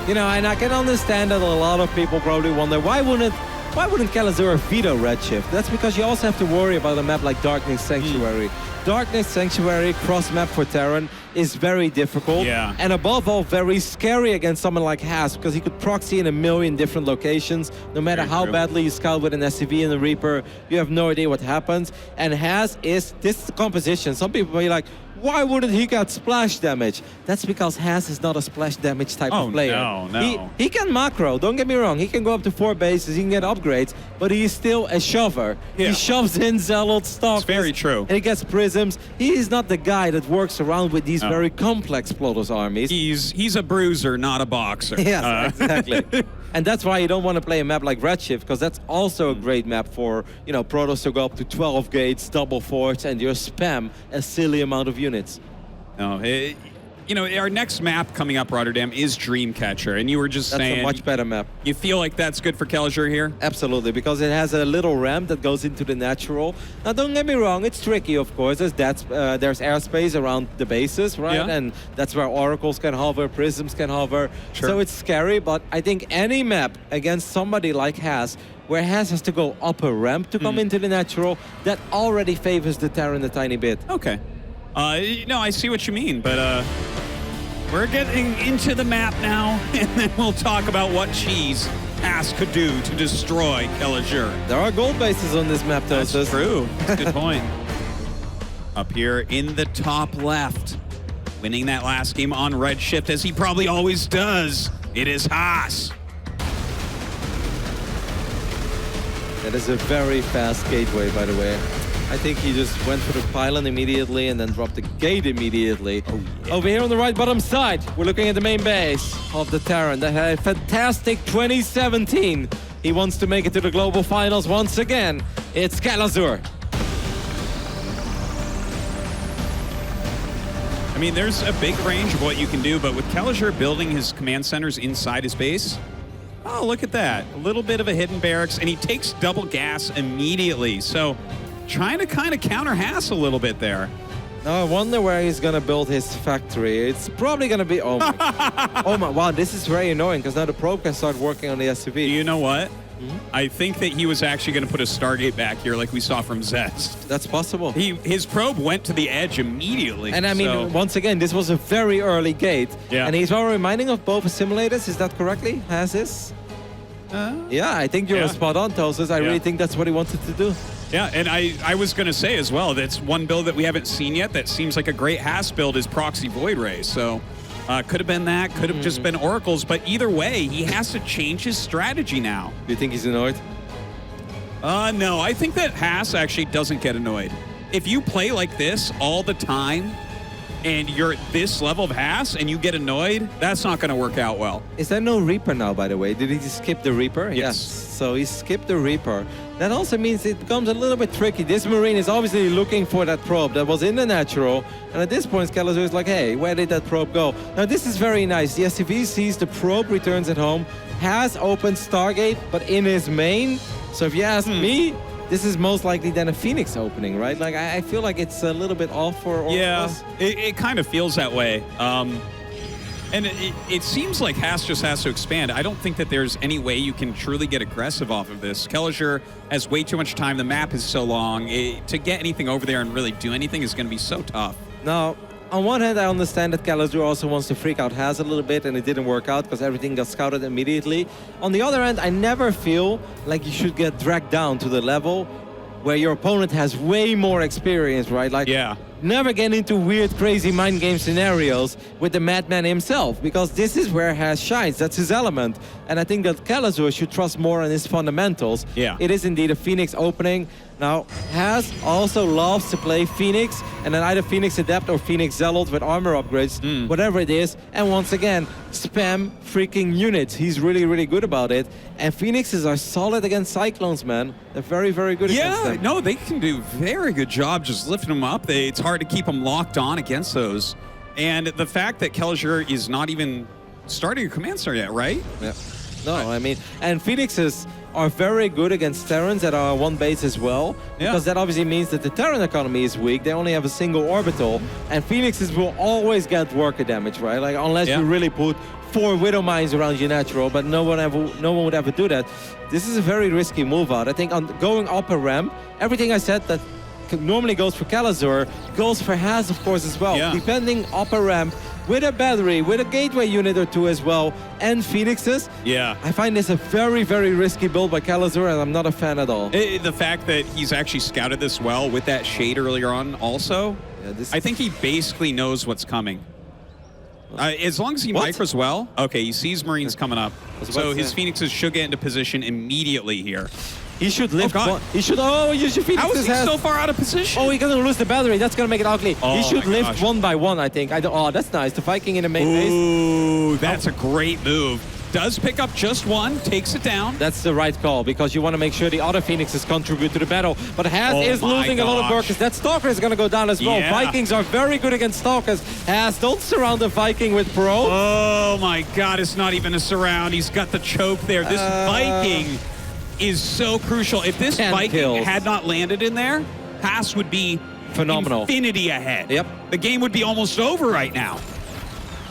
You know, and I can understand that a lot of people probably wonder, why wouldn't Kelazhur veto Redshift? That's because you also have to worry about a map like Darkness Sanctuary. Darkness Sanctuary cross-map for Terran is very difficult. And above all, very scary against someone like Haas, because he could proxy in a million different locations. No matter how badly you scout with an SCV and a Reaper, you have no idea what happens. And Haas is this composition. Some people will be like, why wouldn't he get splash damage? That's because Haas is not a splash damage type of player. No. He can macro, don't get me wrong. He can go up to 4 bases, he can get upgrades, but he is still a shover. He shoves in Zealot, Stalkers. It's very true. And he gets Prisms. He is not the guy that works around with these very complex Plotos armies. He's a bruiser, not a boxer. Yes, exactly. And that's why you don't want to play a map like Redshift, because that's also a great map for, you know, Protoss to go up to 12 gates, double forts, and just spam a silly amount of units. No, you know, our next map coming up, Rotterdam, is Dreamcatcher, and you were just saying... That's a much better map. You feel like that's good for Kelazhur here? Absolutely, because it has a little ramp that goes into the natural. Now, don't get me wrong, it's tricky, of course. There's airspace around the bases, right? And that's where Oracles can hover, Prisms can hover. So it's scary, but I think any map against somebody like Haas, where Haas has to go up a ramp to come into the natural, that already favors the Terran a tiny bit. Okay. No, I see what you mean, but we're getting into the map now, and then we'll talk about what cheese Haas could do to destroy Kelazhur. There are gold bases on this map, though. That's true. That's a good point. Up here in the top left, winning that last game on Redshift, as he probably always does, it is Haas. That is a very fast gateway, by the way. I think he just went for the pylon immediately and then dropped the gate immediately. Over here on the right bottom side, we're looking at the main base of the Terran that had a fantastic 2017. He wants to make it to the global finals once again. It's Kelazhur. I mean, there's a big range of what you can do, but with Kelazhur building his command centers inside his base, oh, look at that. A little bit of a hidden barracks, and he takes double gas immediately. So trying to kind of counter Haas a little bit there. Now I wonder where he's gonna build his factory. It's probably gonna be, oh my, wow, this is very annoying because now the probe can start working on the SCV. You know what? I think that he was actually going to put a Stargate back here like we saw from Zest. That's possible. His probe went to the edge immediately. And I mean, once again, this was a very early gate. And he's well reminding of both simulators, is that correctly? Has this? Yeah, I think you're spot on, Tosus. I really think that's what he wanted to do. Yeah, and I was going to say as well, that's one build that we haven't seen yet that seems like a great Haas build is Proxy Void Ray. So could have been that, could have just been Oracles, but either way, he has to change his strategy now. Do you think he's annoyed? No, I think that Haas actually doesn't get annoyed. If you play like this all the time, and you're at this level of Haas and you get annoyed, that's not going to work out well. Is there no Reaper now, by the way? Did he skip the Reaper? Yes. So he skipped the Reaper. That also means it becomes a little bit tricky. This Marine is obviously looking for that probe that was in the natural. And at this point, Kelazhur is like, hey, where did that probe go? Now, this is very nice. Yes, if he sees the probe returns at home, has opened Stargate, but in his main. So if you ask me, this is most likely then a Phoenix opening, right? Like, I feel like it's a little bit off for all of us. It kind of feels that way. And it seems like Haas just has to expand. I don't think that there's any way you can truly get aggressive off of this. Kelazhur has way too much time. The map is so long. To get anything over there and really do anything is going to be so tough. Now, on one hand, I understand that Kelazhur also wants to freak out Haas a little bit, and it didn't work out because everything got scouted immediately. On the other hand, I never feel like you should get dragged down to the level where your opponent has way more experience, right? Like, never get into weird, crazy mind game scenarios with the madman himself, because this is where Haas shines. That's his element. And I think that Kelazhur should trust more on his fundamentals. It is indeed a Phoenix opening. Now, Haas also loves to play Phoenix, and then either Phoenix Adept or Phoenix Zealot with armor upgrades, whatever it is. And once again, spam freaking units. He's really, really good about it. And Phoenixes are solid against Cyclones, man. They're very, very good against them. No, they can do a very good job just lifting them up. It's hard to keep them locked on against those. And the fact that Kelazhur is not even starting a command star yet, right? Yeah. No, I mean, and Phoenixes are very good against Terrans that are on one base as well, because that obviously means that the Terran economy is weak. They only have a single orbital, and Phoenixes will always get worker damage, right? Like, unless you really put 4 Widow Mines around your natural, but no one would ever do that. This is a very risky move out. I think on going upper ramp, everything I said that normally goes for Kelazhur goes for Haas, of course, as well. Depending upper ramp, with a battery, with a gateway unit or 2 as well, and Phoenixes. I find this a very, very risky build by Kelazhur, and I'm not a fan at all. The fact that he's actually scouted this well with that shade earlier on also, I think he basically knows what's coming. As long as he micros well, okay, he sees Marines coming up, so his Phoenixes should get into position immediately here. He should lift one. He should. Oh, use your Phoenixes. How is he so far out of position? Oh, he's gonna lose the battery. That's gonna make it ugly. He should lift one by one, I think. Oh, that's nice. The Viking in the main base. Ooh, that's a great move. Does pick up just one, takes it down. That's the right call, because you want to make sure the other Phoenixes contribute to the battle. But Haas is losing a lot of workers. That Stalker is going to go down as well. Vikings are very good against Stalkers. Haas, don't surround the Viking with Pro. Oh my god, it's not even a surround. He's got the choke there. This Viking is so crucial. If this Viking had not landed in there, Haas would be phenomenal. Infinity ahead. Yep. The game would be almost over right now.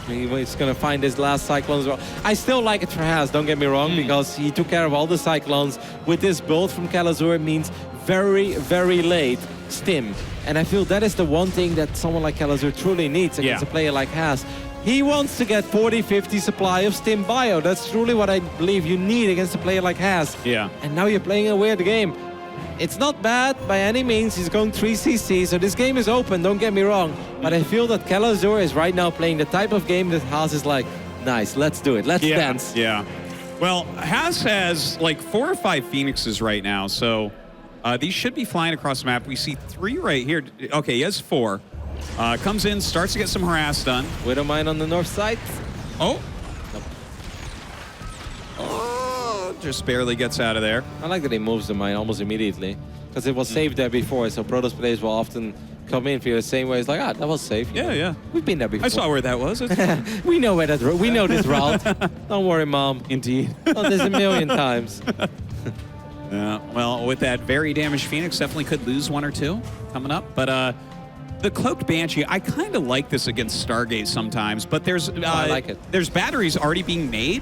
He's going to find his last Cyclone as well. I still like it for Haas, don't get me wrong, because he took care of all the Cyclones. With this build from Kelazhur, it means very, very late stim. And I feel that is the one thing that someone like Kelazhur truly needs against a player like Haas. He wants to get 40-50 supply of stim bio. That's truly what I believe you need against a player like Haas. And now you're playing a weird game. It's not bad by any means. He's going 3cc, so this game is open, don't get me wrong. But I feel that Kelazhur is right now playing the type of game that Haas is like, nice, let's do it, let's dance. Well, Haas has like 4 or 5 Phoenixes right now, so these should be flying across the map. We see 3 right here. Okay, he has 4. Comes in, starts to get some harass done. Widow Mine on the north side. Oh, just barely gets out of there. I like that he moves the mine almost immediately, because it was saved there before, so Protoss players will often come in for the same way. It's like, that was safe. We've been there before. I saw where that was. We know where that. We know this route. Don't worry, Mom. Indeed. Oh, there's a million times. Well, with that very damaged Phoenix, definitely could lose 1 or 2 coming up. But the Cloaked Banshee, I kind of like this against Stargate sometimes. But there's I like it. There's batteries already being made.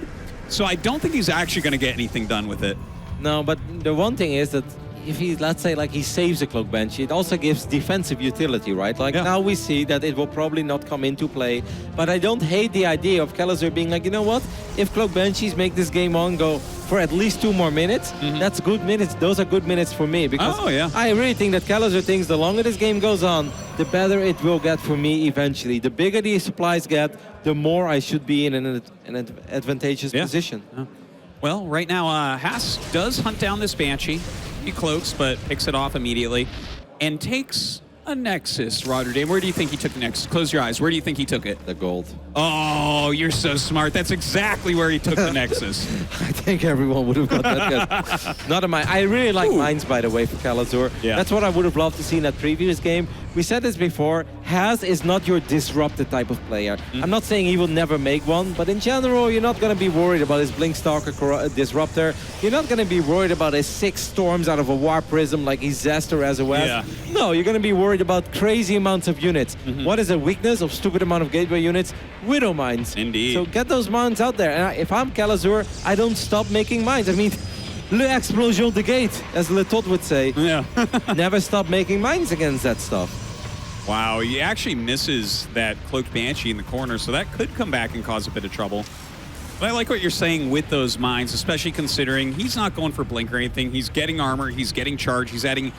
So I don't think he's actually going to get anything done with it. No, but the one thing is that if he, let's say, like he saves a Cloak Banshee, it also gives defensive utility, right? Like now we see that it will probably not come into play. But I don't hate the idea of Kelazhur being like, you know what? If Cloak Banshees make this game on go for at least 2 more minutes, that's good minutes. Those are good minutes for me. Because I really think that Kelazhur thinks the longer this game goes on, the better it will get for me eventually. The bigger the supplies get, the more I should be in an advantageous position. Well, right now, Haas does hunt down this Banshee. He cloaks, but picks it off immediately and takes a Nexus, Rotterdam. Where do you think he took the Nexus? Close your eyes. Where do you think he took it? The gold. Oh, you're so smart. That's exactly where he took the Nexus. I think everyone would have got that good. Not in my. I really like mines, by the way, for Kelazhur. Yeah. That's what I would have loved to see in that previous game. We said this before. Has is not your disrupted type of player. I'm not saying he will never make one, but in general, you're not going to be worried about his Blink Stalker disruptor. You're not going to be worried about his 6 storms out of a War Prism like he's Zest or SOS. Yeah. No, you're going to be worried about crazy amounts of units. What is a weakness of stupid amount of gateway units? Widow mines. Indeed. So get those mines out there. And if I'm Kelazhur, I don't stop making mines. I mean, le explosion de gate, as Le Tot would say. Yeah. Never stop making mines against that stuff. Wow, he actually misses that Cloaked Banshee in the corner, so that could come back and cause a bit of trouble. But I like what you're saying with those mines, especially considering he's not going for blink or anything. He's getting armor, he's getting charge, he's adding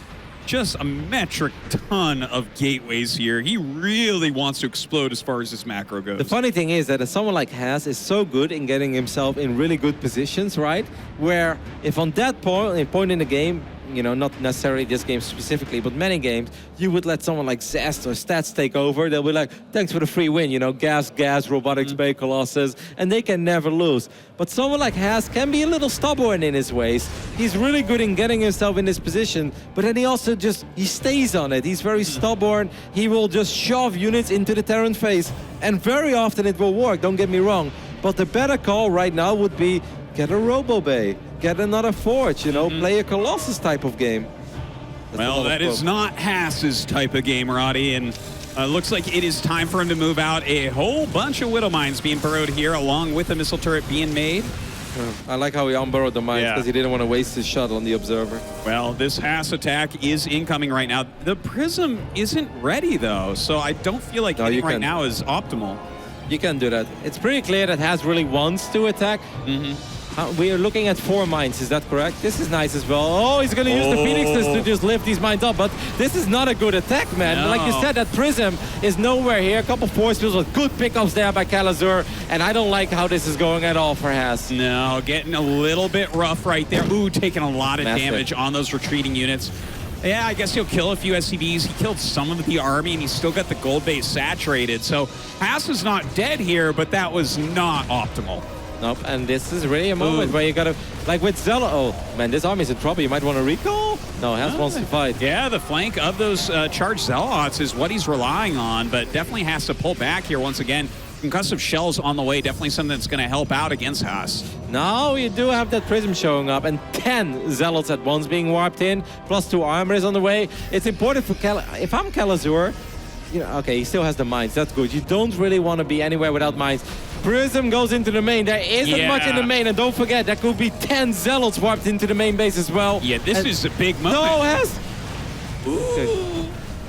just a metric ton of gateways here. He really wants to explode as far as his macro goes. The funny thing is that someone like Has is so good in getting himself in really good positions, right? Where if on that point in the game, you know, not necessarily this game specifically, but many games, you would let someone like Zest or Stats take over. They'll be like, thanks for the free win, you know, gas, Robotics Bay, Colossus, and they can never lose. But someone like Has can be a little stubborn in his ways. He's really good in getting himself in this position, but then he also he stays on it. He's very stubborn. He will just shove units into the Terran face, and very often it will work, don't get me wrong. But the better call right now would be get a Robo Bay. Get another Forge, you know, play a Colossus type of game. Well, that is not Haas's type of game, Roddy, and looks like it is time for him to move out. A whole bunch of Widow Mines being burrowed here, along with the missile turret being made. I like how he unburrowed the mines because he didn't want to waste his shot on the Observer. Well, this Haas attack is incoming right now. The Prism isn't ready, though, so I don't feel like hitting right now is optimal. You can do that. It's pretty clear that Haas really wants to attack. We are looking at 4 mines, is that correct? This is nice as well. Oh, he's going to use the Phoenixes to just lift these mines up, but this is not a good attack, man. No. Like you said, that Prism is nowhere here. A couple force fields with good pickups there by Kelazhur, and I don't like how this is going at all for Haas. No, getting a little bit rough right there. Ooh, taking a lot of damage on those retreating units. Yeah, I guess he'll kill a few SCVs. He killed some of the army, and he's still got the gold base saturated. So Haas is not dead here, but that was not optimal. Nope, and this is really a moment where you gotta, like with Zealot, oh man, this army's in trouble, you might want to recall? No, Haas wants to fight. Yeah, the flank of those charged Zealots is what he's relying on, but definitely has to pull back here once again. Concussive shells on the way, definitely something that's going to help out against Haas. Now you do have that Prism showing up, and 10 Zealots at once being warped in, plus 2 armor is on the way. It's important for if I'm Kelazhur, you know, okay, he still has the mines, that's good. You don't really want to be anywhere without mines. Prism goes into the main. There isn't much in the main, and don't forget, there could be 10 Zealots warped into the main base as well. Yeah, this is a big moment. No, Haas!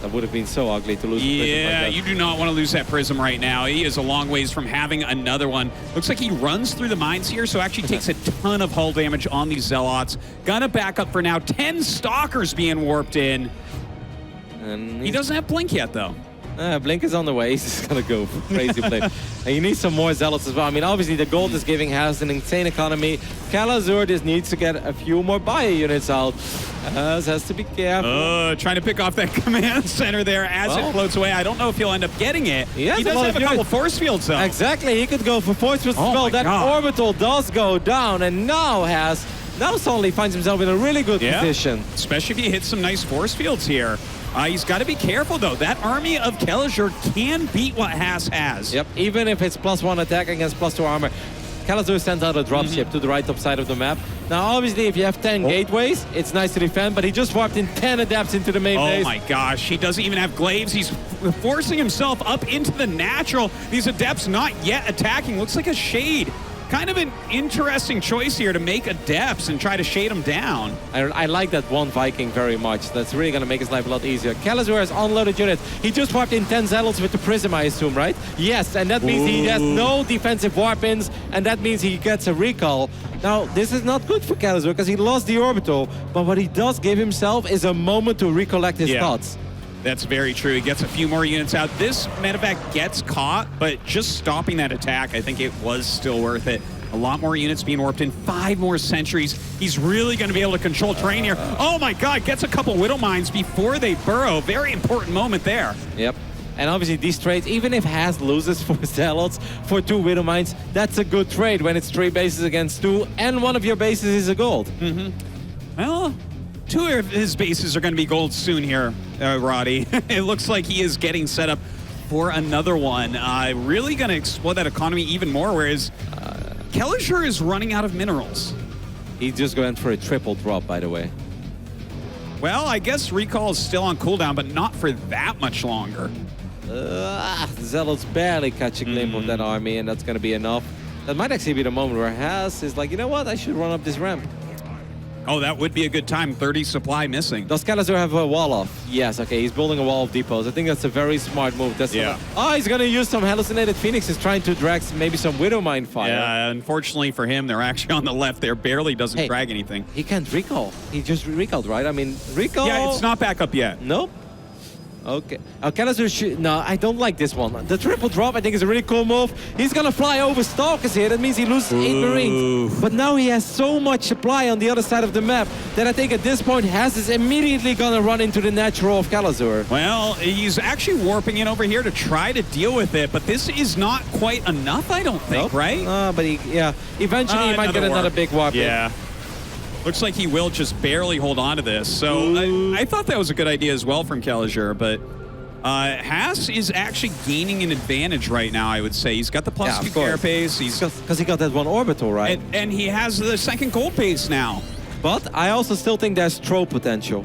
That would have been so ugly to lose a Prism like that. You do not want to lose that Prism right now. He is a long ways from having another one. Looks like he runs through the mines here, so actually takes a ton of hull damage on these Zealots. Gonna back up for now. 10 Stalkers being warped in. And he doesn't have Blink yet, though. Blink is on the way. He's just going to go for crazy play. And you need some more Zealots as well. I mean, obviously, the gold is giving Haas an insane economy. Kelazhur just needs to get a few more bio units out. Has to be careful. Trying to pick off that command center there as it floats away. I don't know if he'll end up getting it. He does have a couple force fields, though. Exactly. He could go for force fields as well. That orbital does go down, and now suddenly finds himself in a really good position. Especially if he hits some nice force fields here. He's got to be careful, though. That army of Kelazhur can beat what Haas has. Yep, even if it's +1 attack against +2 armor. Kelazhur sends out a dropship to the right top side of the map. Now, obviously, if you have 10 gateways, it's nice to defend, but he just warped in 10 adepts into the main base. Oh my gosh, he doesn't even have glaives. He's forcing himself up into the natural. These adepts not yet attacking. Looks like a shade. Kind of an interesting choice here to make adepts and try to shade them down. I like that one Viking very much. That's really going to make his life a lot easier. Kelazhur has unloaded units. He just warped in 10 Zealots with the Prism, I assume, right? Yes, and that means he has no defensive warp-ins, and that means he gets a recall. Now, this is not good for Kelazhur because he lost the orbital, but what he does give himself is a moment to recollect his thoughts. That's very true. He gets a few more units out. This medevac gets caught, but just stopping that attack, I think it was still worth it. A lot more units being warped in. 5 more sentries. He's really going to be able to control terrain here. Oh my God, gets a couple Widow Mines before they burrow. Very important moment there. Yep. And obviously these trades, even if Haas loses 4 Zealots for 2 Widow Mines, that's a good trade when it's 3 bases against 2 and one of your bases is a gold. Well, 2 of his bases are going to be gold soon here, Roddy. It looks like he is getting set up for another one. Really going to explode that economy even more, whereas Kelazhur is running out of minerals. He's just going for a triple drop, by the way. Well, I guess Recall is still on cooldown, but not for that much longer. Zealots barely catch a glimpse of that army, and that's going to be enough. That might actually be the moment where Haas is like, you know what, I should run up this ramp. Oh, that would be a good time. 30 supply missing. Does Kelazhur have a wall off? Yes, okay, he's building a wall of depots. I think that's a very smart move. That's he's going to use some hallucinated phoenixes trying to drag maybe some Widow Mine fire. Yeah, unfortunately for him, they're actually on the left there. Barely doesn't drag anything. He can't recall. He just recalled, right? I mean, recall... Yeah, it's not back up yet. Nope. Okay. Kelazhur no, I don't like this one. The triple drop, I think, is a really cool move. He's going to fly over Stalkers here. That means he loses 8 Marines. But now he has so much supply on the other side of the map that I think at this point, Haas is immediately going to run into the natural of Kelazhur. Well, he's actually warping in over here to try to deal with it, but this is not quite enough, I don't think, right? But eventually he might get another big warp. Yeah. Looks like he will just barely hold on to this. So I thought that was a good idea as well from Kelazhur, but Haas is actually gaining an advantage right now, I would say. He's got the +2 carapace. Because he got that one orbital, right? And he has the 2nd gold base now. But I also still think there's throw potential.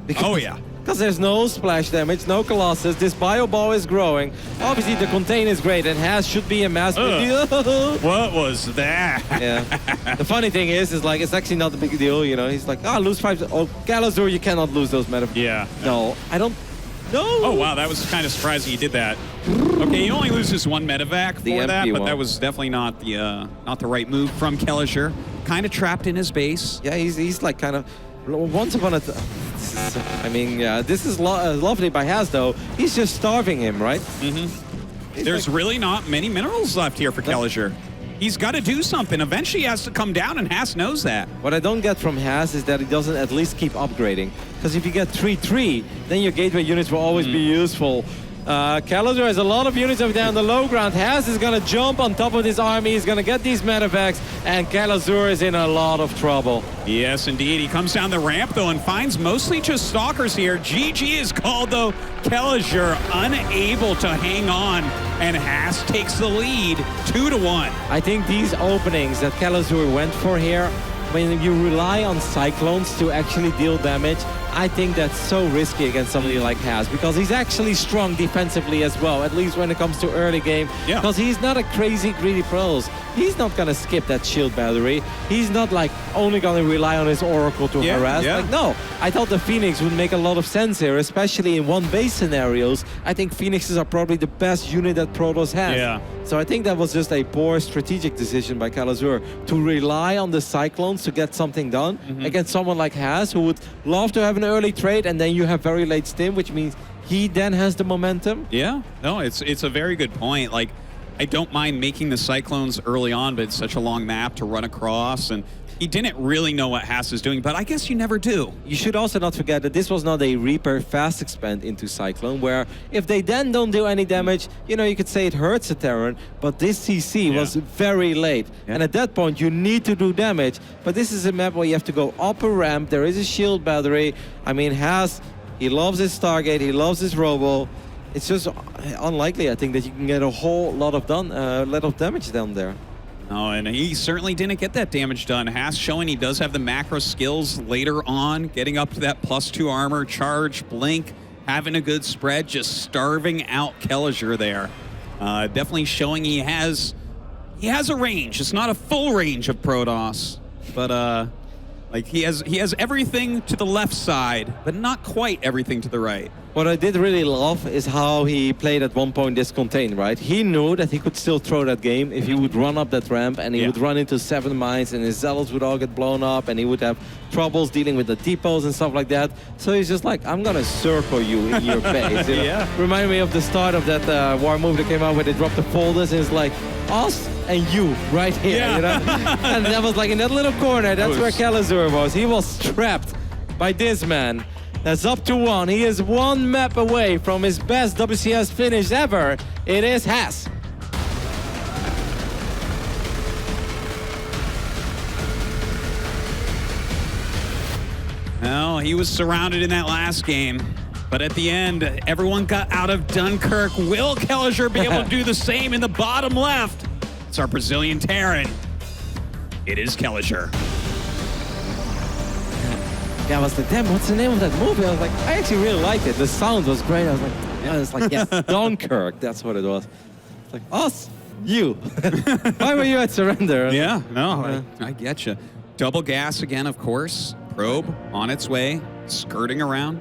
Because there's no splash damage, no Colossus. This bio ball is growing. Obviously, the contain is great, and Haas should be a mass. What was that? Yeah. The funny thing is like it's actually not a big deal. You know, he's like, lose 5. Oh, Kelazhur, you cannot lose those meta. Yeah. No, I don't. No. Oh wow, that was kind of surprising he did that. Okay, he only loses 1 medevac for that, but that was definitely not the right move from Kelazhur. Kind of trapped in his base. Yeah, he's like kind of. Once upon a time, this is lovely by Haas, though. He's just starving him, right? There's really not many minerals left here for Kelazhur. He's got to do something. Eventually, he has to come down, and Haas knows that. What I don't get from Haas is that he doesn't at least keep upgrading. Because if you get 3-3, then your gateway units will always be useful. Kelazhur has a lot of units over there on the low ground. Haas is going to jump on top of this army. He's going to get these medevacs, and Kelazhur is in a lot of trouble. Yes, indeed. He comes down the ramp, though, and finds mostly just stalkers here. GG is called, though. Kelazhur unable to hang on, and Haas takes the lead 2-1. I think these openings that Kelazhur went for here, when you rely on Cyclones to actually deal damage, I think that's so risky against somebody like Haas, because he's actually strong defensively as well, at least when it comes to early game. Yeah. Because he's not a crazy greedy pros. He's not going to skip that shield battery. He's not like only going to rely on his Oracle to harass. Like, no, I thought the Phoenix would make a lot of sense here, especially in 1-base scenarios. I think Phoenixes are probably the best unit that Protoss has. Yeah. So I think that was just a poor strategic decision by Kelazhur to rely on the Cyclones to get something done against someone like Haas, who would love to have an early trade, and then you have very late stim, which means he then has the momentum. Yeah, no, it's a very good point. Like, I don't mind making the Cyclones early on, but it's such a long map to run across, and he didn't really know what Haas is doing, but I guess you never do. You should also not forget that this was not a Reaper fast expand into Cyclone, where if they then don't do any damage, you know, you could say it hurts a Terran, but this CC was very late. And at that point, you need to do damage. But this is a map where you have to go up a ramp, there is a shield battery. I mean, Haas, he loves his Stargate, he loves his Robo. It's just unlikely, I think, that you can get a whole lot of damage down there. Oh, and he certainly didn't get that damage done. Haas showing he does have the macro skills later on, getting up to that +2 armor, charge, blink, having a good spread, just starving out Kelazhur there. Definitely showing he has a range. It's not a full range of Protoss, but like he has everything to the left side, but not quite everything to the right. What I did really love is how he played at one point this contain, right? He knew that he could still throw that game if he would run up that ramp and he would run into 7 mines and his zealots would all get blown up and he would have troubles dealing with the depots and stuff like that. So he's just like, I'm gonna circle you in your base. You know? Remind me of the start of that war move that came out where they dropped the folders and it's like, us and you right here, you know? And that was like in that little corner, that's where Kelazhur was. He was trapped by this man. That's up to 1. He is 1 map away from his best WCS finish ever. It is Haas. Well, he was surrounded in that last game. But at the end, everyone got out of Dunkirk. Will Kelazhur be able to do the same in the bottom left? It's our Brazilian Terran. It is Kelazhur. Yeah, I was like, damn, what's the name of that movie? I was like, I actually really liked it. The sound was great. I was like, yes, Dunkirk. That's what it was. It's like, us, you. Why were you at surrender? Yeah, no, I get you. Double gas again, of course. Probe on its way, skirting around.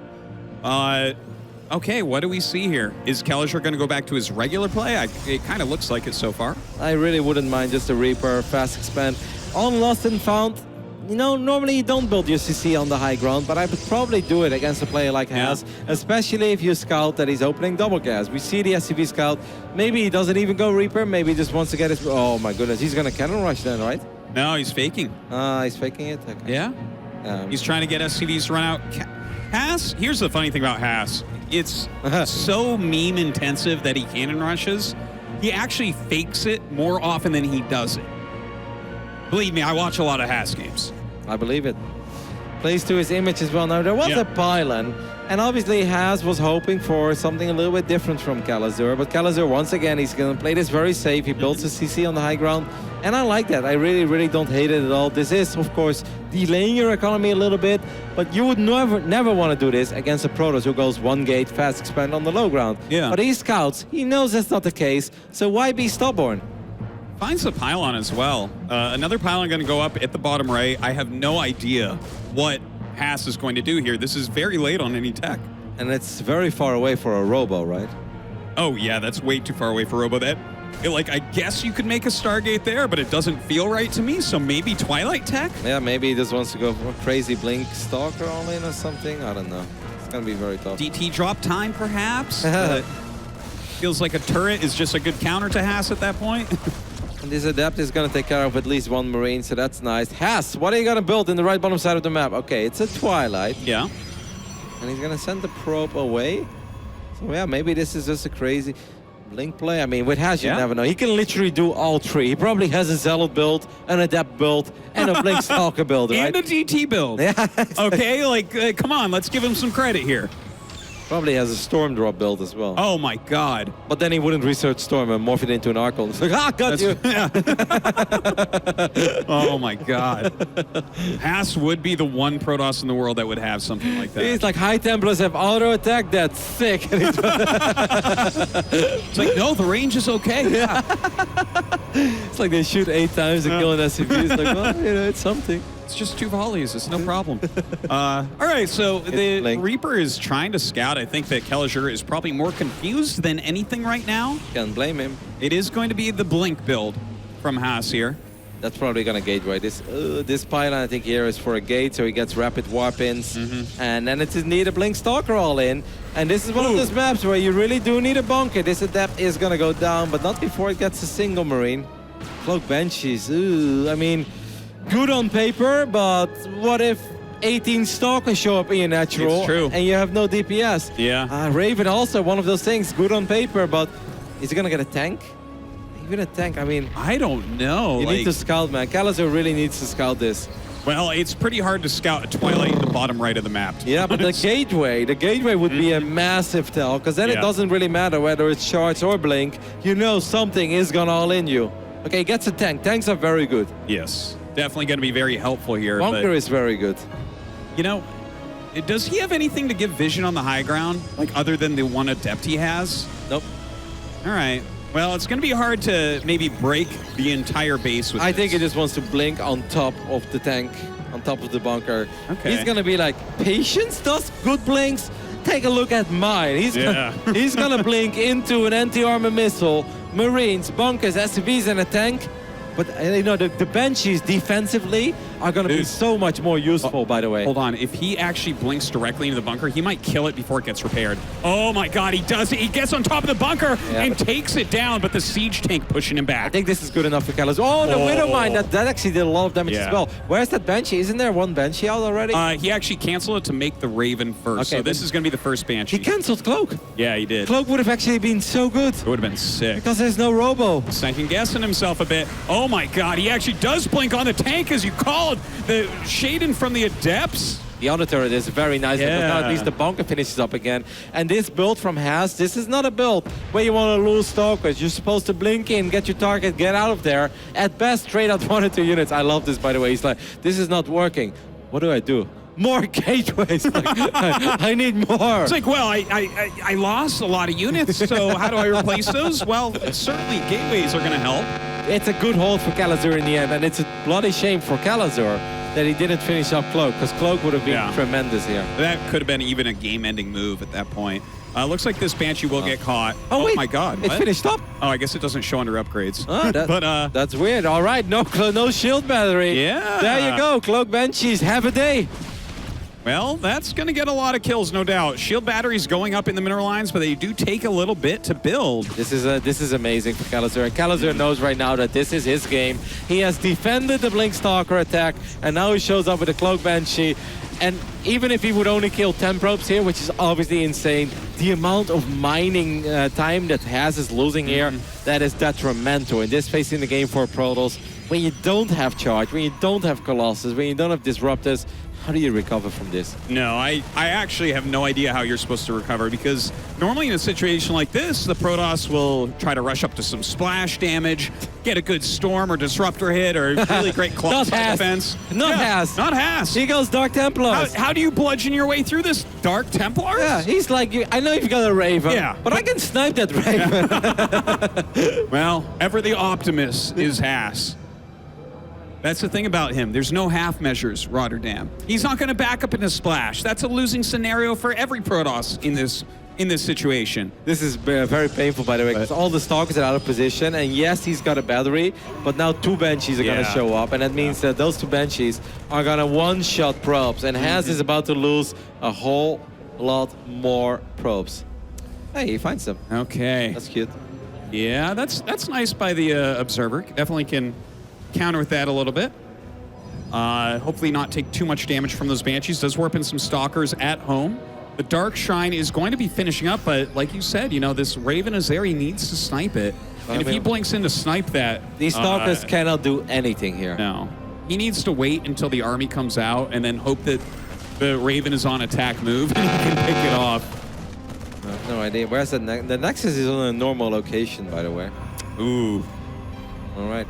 Okay, what do we see here? Is Kelazhur going to go back to his regular play? It kind of looks like it so far. I really wouldn't mind just a Reaper, fast expand. On Lost and Found, you know, normally you don't build your CC on the high ground, but I would probably do it against a player like Haas, especially if you scout that he's opening double gas. We see the SCV scout. Maybe he doesn't even go Reaper. Maybe he just wants to get his... Oh, my goodness. He's going to cannon rush then, right? No, he's faking. He's faking it? Okay. Yeah. He's trying to get SCVs to run out. Haas, here's the funny thing about Haas. It's so meme intensive that he cannon rushes. He actually fakes it more often than he does it. Believe me, I watch a lot of Haas games. I believe it. Plays to his image as well. Now, there was a pylon, and obviously Haas was hoping for something a little bit different from Kelazhur, but Kelazhur, once again, he's going to play this very safe. He builds his CC on the high ground, and I like that. I really, really don't hate it at all. This is, of course, delaying your economy a little bit, but you would never want to do this against a Protoss who goes 1 gate, fast expand on the low ground. Yeah. But he scouts. He knows that's not the case, so why be stubborn? Finds the pylon as well. Another pylon going to go up at the bottom right. I have no idea what Haas is going to do here. This is very late on any tech. And it's very far away for a Robo, right? Oh, yeah, that's way too far away for Robo. I guess you could make a Stargate there, but it doesn't feel right to me, so maybe Twilight Tech? Yeah, maybe he just wants to go for a crazy Blink Stalker all in or something. I don't know. It's going to be very tough. DT drop time, perhaps? Feels like a turret is just a good counter to Haas at that point. And this Adept is going to take care of at least 1 Marine, so that's nice. Haas, what are you going to build in the right bottom side of the map? Okay, it's a Twilight. Yeah. And he's going to send the probe away. So yeah, maybe this is just a crazy Blink play. I mean, with Haas, you never know. He can literally do all 3. He probably has a Zealot build, an Adept build, and a Blink Stalker build, right? And a DT build. Yeah. Exactly. Okay, come on, let's give him some credit here. Probably has a Storm Drop build as well. Oh my God. But then he wouldn't research Storm and morph it into an Archon. It's like, got you. Oh my God. Haas would be the one Protoss in the world that would have something like that. He's like, High Templars have auto attack, that's sick. It's like, no, the range is okay. Yeah. It's like they shoot 8 times and kill an SCV. It's like, well, it's something. It's just 2 volleys. It's no problem. All right, so the Reaper is trying to scout. I think that Kelazhur is probably more confused than anything right now. Can't blame him. It is going to be the Blink build from Haas here. That's probably going to gateway. This pylon, I think, here is for a gate, so he gets rapid warp-ins. And then it's need a Blink Stalker all in. And this is one of those maps where you really do need a bunker. This Adept is going to go down, but not before it gets a single Marine. Cloak Banshees, I mean... Good on paper, but what if 18 Stalkers show up in your natural and you have no DPS? Yeah. Raven also, one of those things, good on paper, but is he going to get a tank? Even a tank, I mean... I don't know. You need to scout, man. Kelazhur really needs to scout this. Well, it's pretty hard to scout a Twilight in the bottom right of the map. Yeah, but the gateway would be a massive tell, because then it doesn't really matter whether it's Shards or Blink. You know something is going to all in you. Okay, gets a tank. Tanks are very good. Yes. Definitely going to be very helpful here. Bunker is very good. You know, does he have anything to give vision on the high ground, like other than the 1 Adept he has? Nope. All right. Well, it's going to be hard to maybe break the entire base with I think he just wants to blink on top of the tank, on top of the bunker. Okay. He's going to be like, Patience does good blinks? take a look at mine. He's gonna blink into an anti-armor missile, Marines, bunkers, SCVs, and a tank. But you know, the Banshees defensively are going to be so much more useful, by the way. Hold on. If he actually blinks directly into the bunker, he might kill it before it gets repaired. Oh my God, he does it. He gets on top of the bunker and takes it down, but the siege tank pushing him back. I think this is good enough for Kelazhur. Oh, the Widow Mine. That actually did a lot of damage as well. Where's that Banshee? Isn't there one Banshee out already? He actually canceled it to make the Raven first. Okay, so this is going to be the first Banshee. He canceled Cloak. Yeah, he did. Cloak would have actually been so good. It would have been sick. Because there's no Robo. Second guessing himself a bit. Oh my God, he actually does blink on the tank, as you called. The shading from the Adepts. The other turret is very nice, because now at least the bunker finishes up again. And this build from Haas, this is not a build where you want to lose stalkers. You're supposed to blink in, get your target, get out of there. At best, trade out 1 or 2 units. I love this, by the way. He's like, this is not working. What do I do? More gateways. Like, I need more. It's like, well, I lost a lot of units, so how do I replace those? Well, certainly gateways are going to help. It's a good hold for Kelazhur in the end, and it's a bloody shame for Kelazhur that he didn't finish up Cloak, because Cloak would have been tremendous here. That could have been even a game-ending move at that point. Looks like this Banshee will get caught. Oh, wait. My God. It finished up. Oh, I guess it doesn't show under upgrades. But that's weird. All right, no shield battery. Yeah. There you go. Cloak Banshees, have a day. Well, that's going to get a lot of kills, no doubt. Shield batteries going up in the mineral lines, but they do take a little bit to build. This is amazing for Kelazhur. Kelazhur knows right now that this is his game. He has defended the Blink Stalker attack, and now he shows up with a Cloak Banshee. And even if he would only kill 10 probes here, which is obviously insane, the amount of mining time that Haas is losing here, that is detrimental. In this phase in the game for Protoss, when you don't have charge, when you don't have Colossus, when you don't have Disruptors, how do you recover from this? No, I actually have no idea how you're supposed to recover, because normally in a situation like this, the Protoss will try to rush up to some splash damage, get a good Storm or Disruptor hit, or really great claw defense. Not Haas. Not Haas. He goes Dark Templars. How do you bludgeon your way through this? Dark Templars? Yeah, he's like, I know you've got a Raven, but I can snipe that Raven. Well, ever the optimist is Haas. That's the thing about him. There's no half measures, Rotterdam. He's not going to back up in a splash. That's a losing scenario for every Protoss in this situation. This is very painful, by the way, because all the Stalkers are out of position, and yes, he's got a battery, but now 2 Banshees are going to show up, and that means that those 2 Banshees are going to one-shot probes, and Haas is about to lose a whole lot more probes. Hey, he finds them. Okay. That's cute. Yeah, that's nice by the Observer. Definitely can counter with that a little bit. Hopefully not take too much damage from those Banshees. Does warp in some Stalkers at home. The Dark Shrine is going to be finishing up, but like you said, you know, this Raven is there. He needs to snipe it. And if he blinks in to snipe that... These Stalkers cannot do anything here. No. He needs to wait until the army comes out and then hope that the Raven is on attack move and he can pick it off. No idea. Where's the Nexus? The Nexus is on a normal location, by the way. Ooh. All right.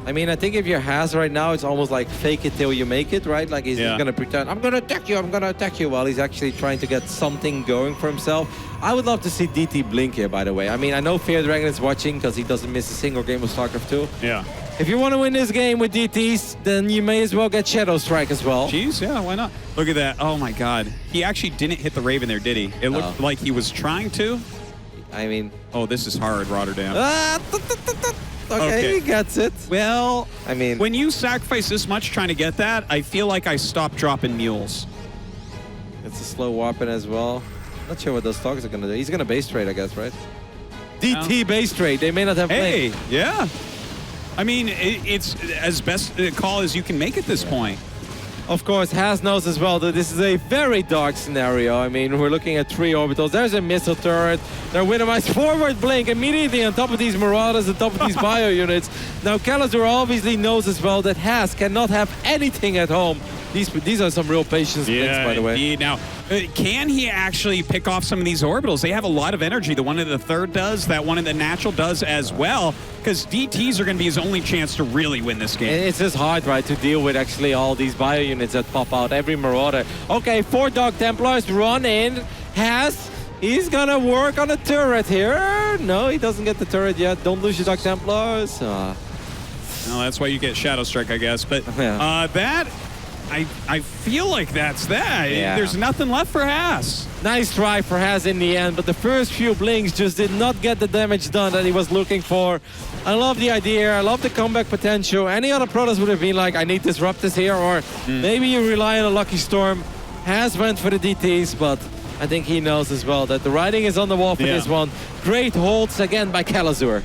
I mean, I think if you're Haas right now, it's almost like fake it till you make it, right? Like he's just going to pretend, I'm going to attack you, while he's actually trying to get something going for himself. I would love to see DT blink here, by the way. I mean, I know Fear Dragon is watching because he doesn't miss a single game of StarCraft 2. Yeah. If you want to win this game with DTs, then you may as well get Shadow Strike as well. Jeez, yeah, why not? Look at that. Oh, my God. He actually didn't hit the Raven there, did he? It looked like he was trying to. I mean... Oh, this is hard, Rotterdam. Okay, he gets it. Well, I mean, when you sacrifice this much trying to get that, I feel like I stopped dropping mules. It's a slow weapon as well. Not sure what those Stalkers are going to do. He's going to base trade, I guess, right? DT base trade. They may not have Hey, yeah. I mean, it's as best a call as you can make at this point. Of course, Haas knows as well that this is a very dark scenario. I mean, we're looking at 3 orbitals. There's a missile turret. They're minimized forward blink immediately on top of these Marauders, on top of these bio units. Now, Kelazhur obviously knows as well that Haas cannot have anything at home. These are some real patience blinks, by the way. Indeed. Now, can he actually pick off some of these orbitals? They have a lot of energy. The one in the third does, that one in the natural does as well, because DTs are going to be his only chance to really win this game. It's just hard, right, to deal with actually all these bio units that pop out, every Marauder. Okay, 4 Dark Templars run in. He's going to work on a turret here. No, he doesn't get the turret yet. Don't lose your Dark Templars. No, that's why you get Shadow Strike, I guess. But that I feel like that's that. Yeah. There's nothing left for Haas. Nice try for Haas in the end, but the first few blinks just did not get the damage done that he was looking for. I love the idea. I love the comeback potential. Any other Protoss would have been like, I need Disruptors here, or maybe you rely on a Lucky Storm. Haas went for the DTs, but I think he knows as well that the writing is on the wall for this one. Great holds again by Kelazhur.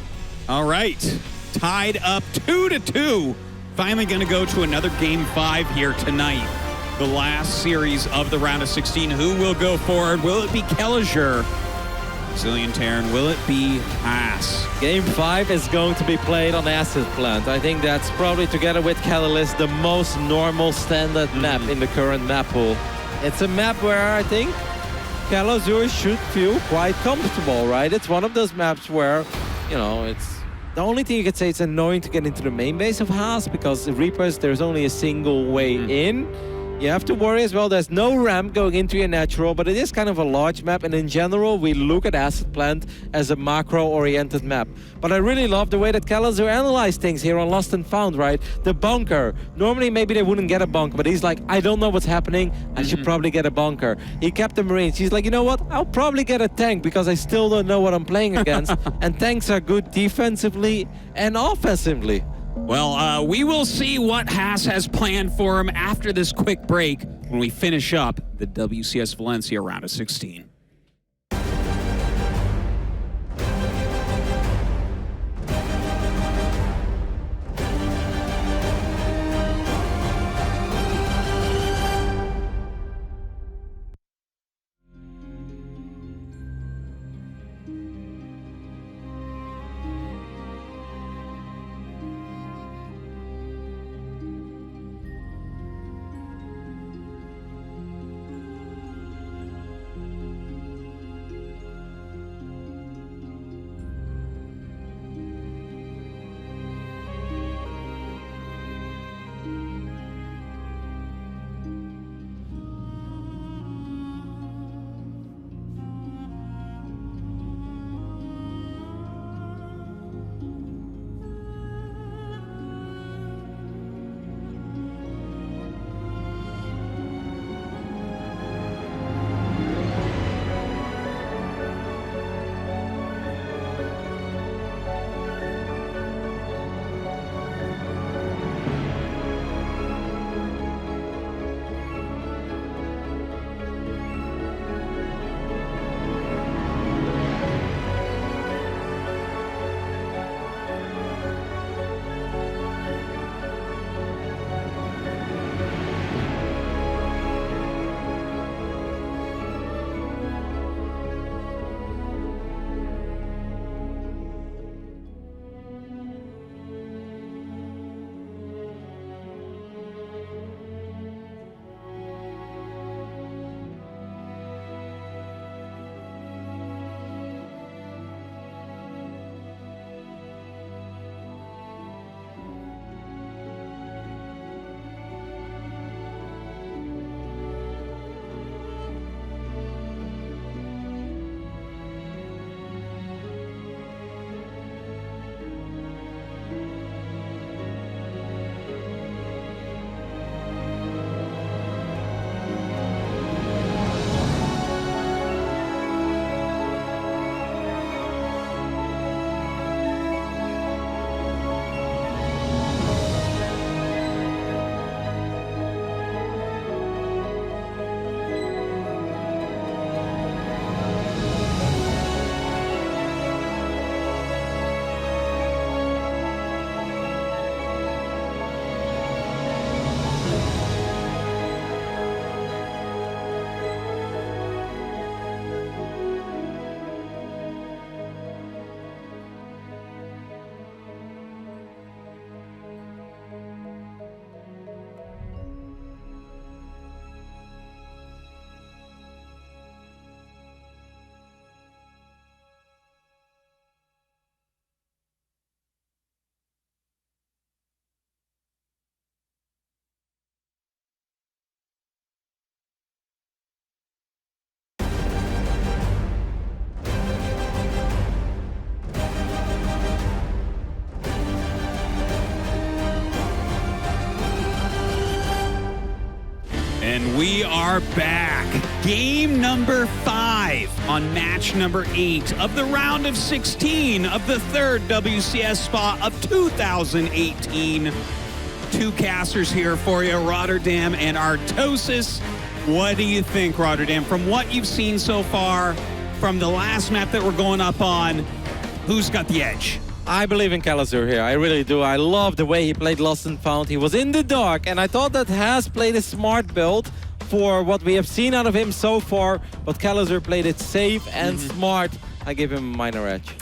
All right. Tied up 2-2. Finally going to go to another Game 5 here tonight. The last series of the round of 16. Who will go forward? Will it be Kelazhur? Zillion Terran, will it be Haas? Game 5 is going to be played on Acid Plant. I think that's probably, together with Catalyst, the most normal standard map in the current map pool. It's a map where I think Kelazhur should feel quite comfortable, right? It's one of those maps where, you know, it's the only thing you could say, it's annoying to get into the main base of Haas because the Reapers, there's only a single way in. You have to worry as well, there's no ramp going into your natural, but it is kind of a large map, and in general, we look at Acid Plant as a macro-oriented map. But I really love the way that Kelazhur analyzed things here on Lost and Found, right? The bunker. Normally, maybe they wouldn't get a bunker, but he's like, I don't know what's happening, I should probably get a bunker. He kept the Marines. He's like, you know what? I'll probably get a tank because I still don't know what I'm playing against. And tanks are good defensively and offensively. Well, we will see what Haas has planned for him after this quick break when we finish up the WCS Valencia round of 16. We are back. Game number 5 on match number 8 of the round of 16 of the 3rd WCS spot of 2018. 2 casters here for you, Rotterdam and Artosis. What do you think, Rotterdam? From what you've seen so far, from the last map that we're going up on, who's got the edge? I believe in Kelazhur here. I really do. I love the way he played Lost and Found. He was in the dark, and I thought that Haas played a smart build for what we have seen out of him so far, but Kelazhur played it safe and smart. I give him a minor edge.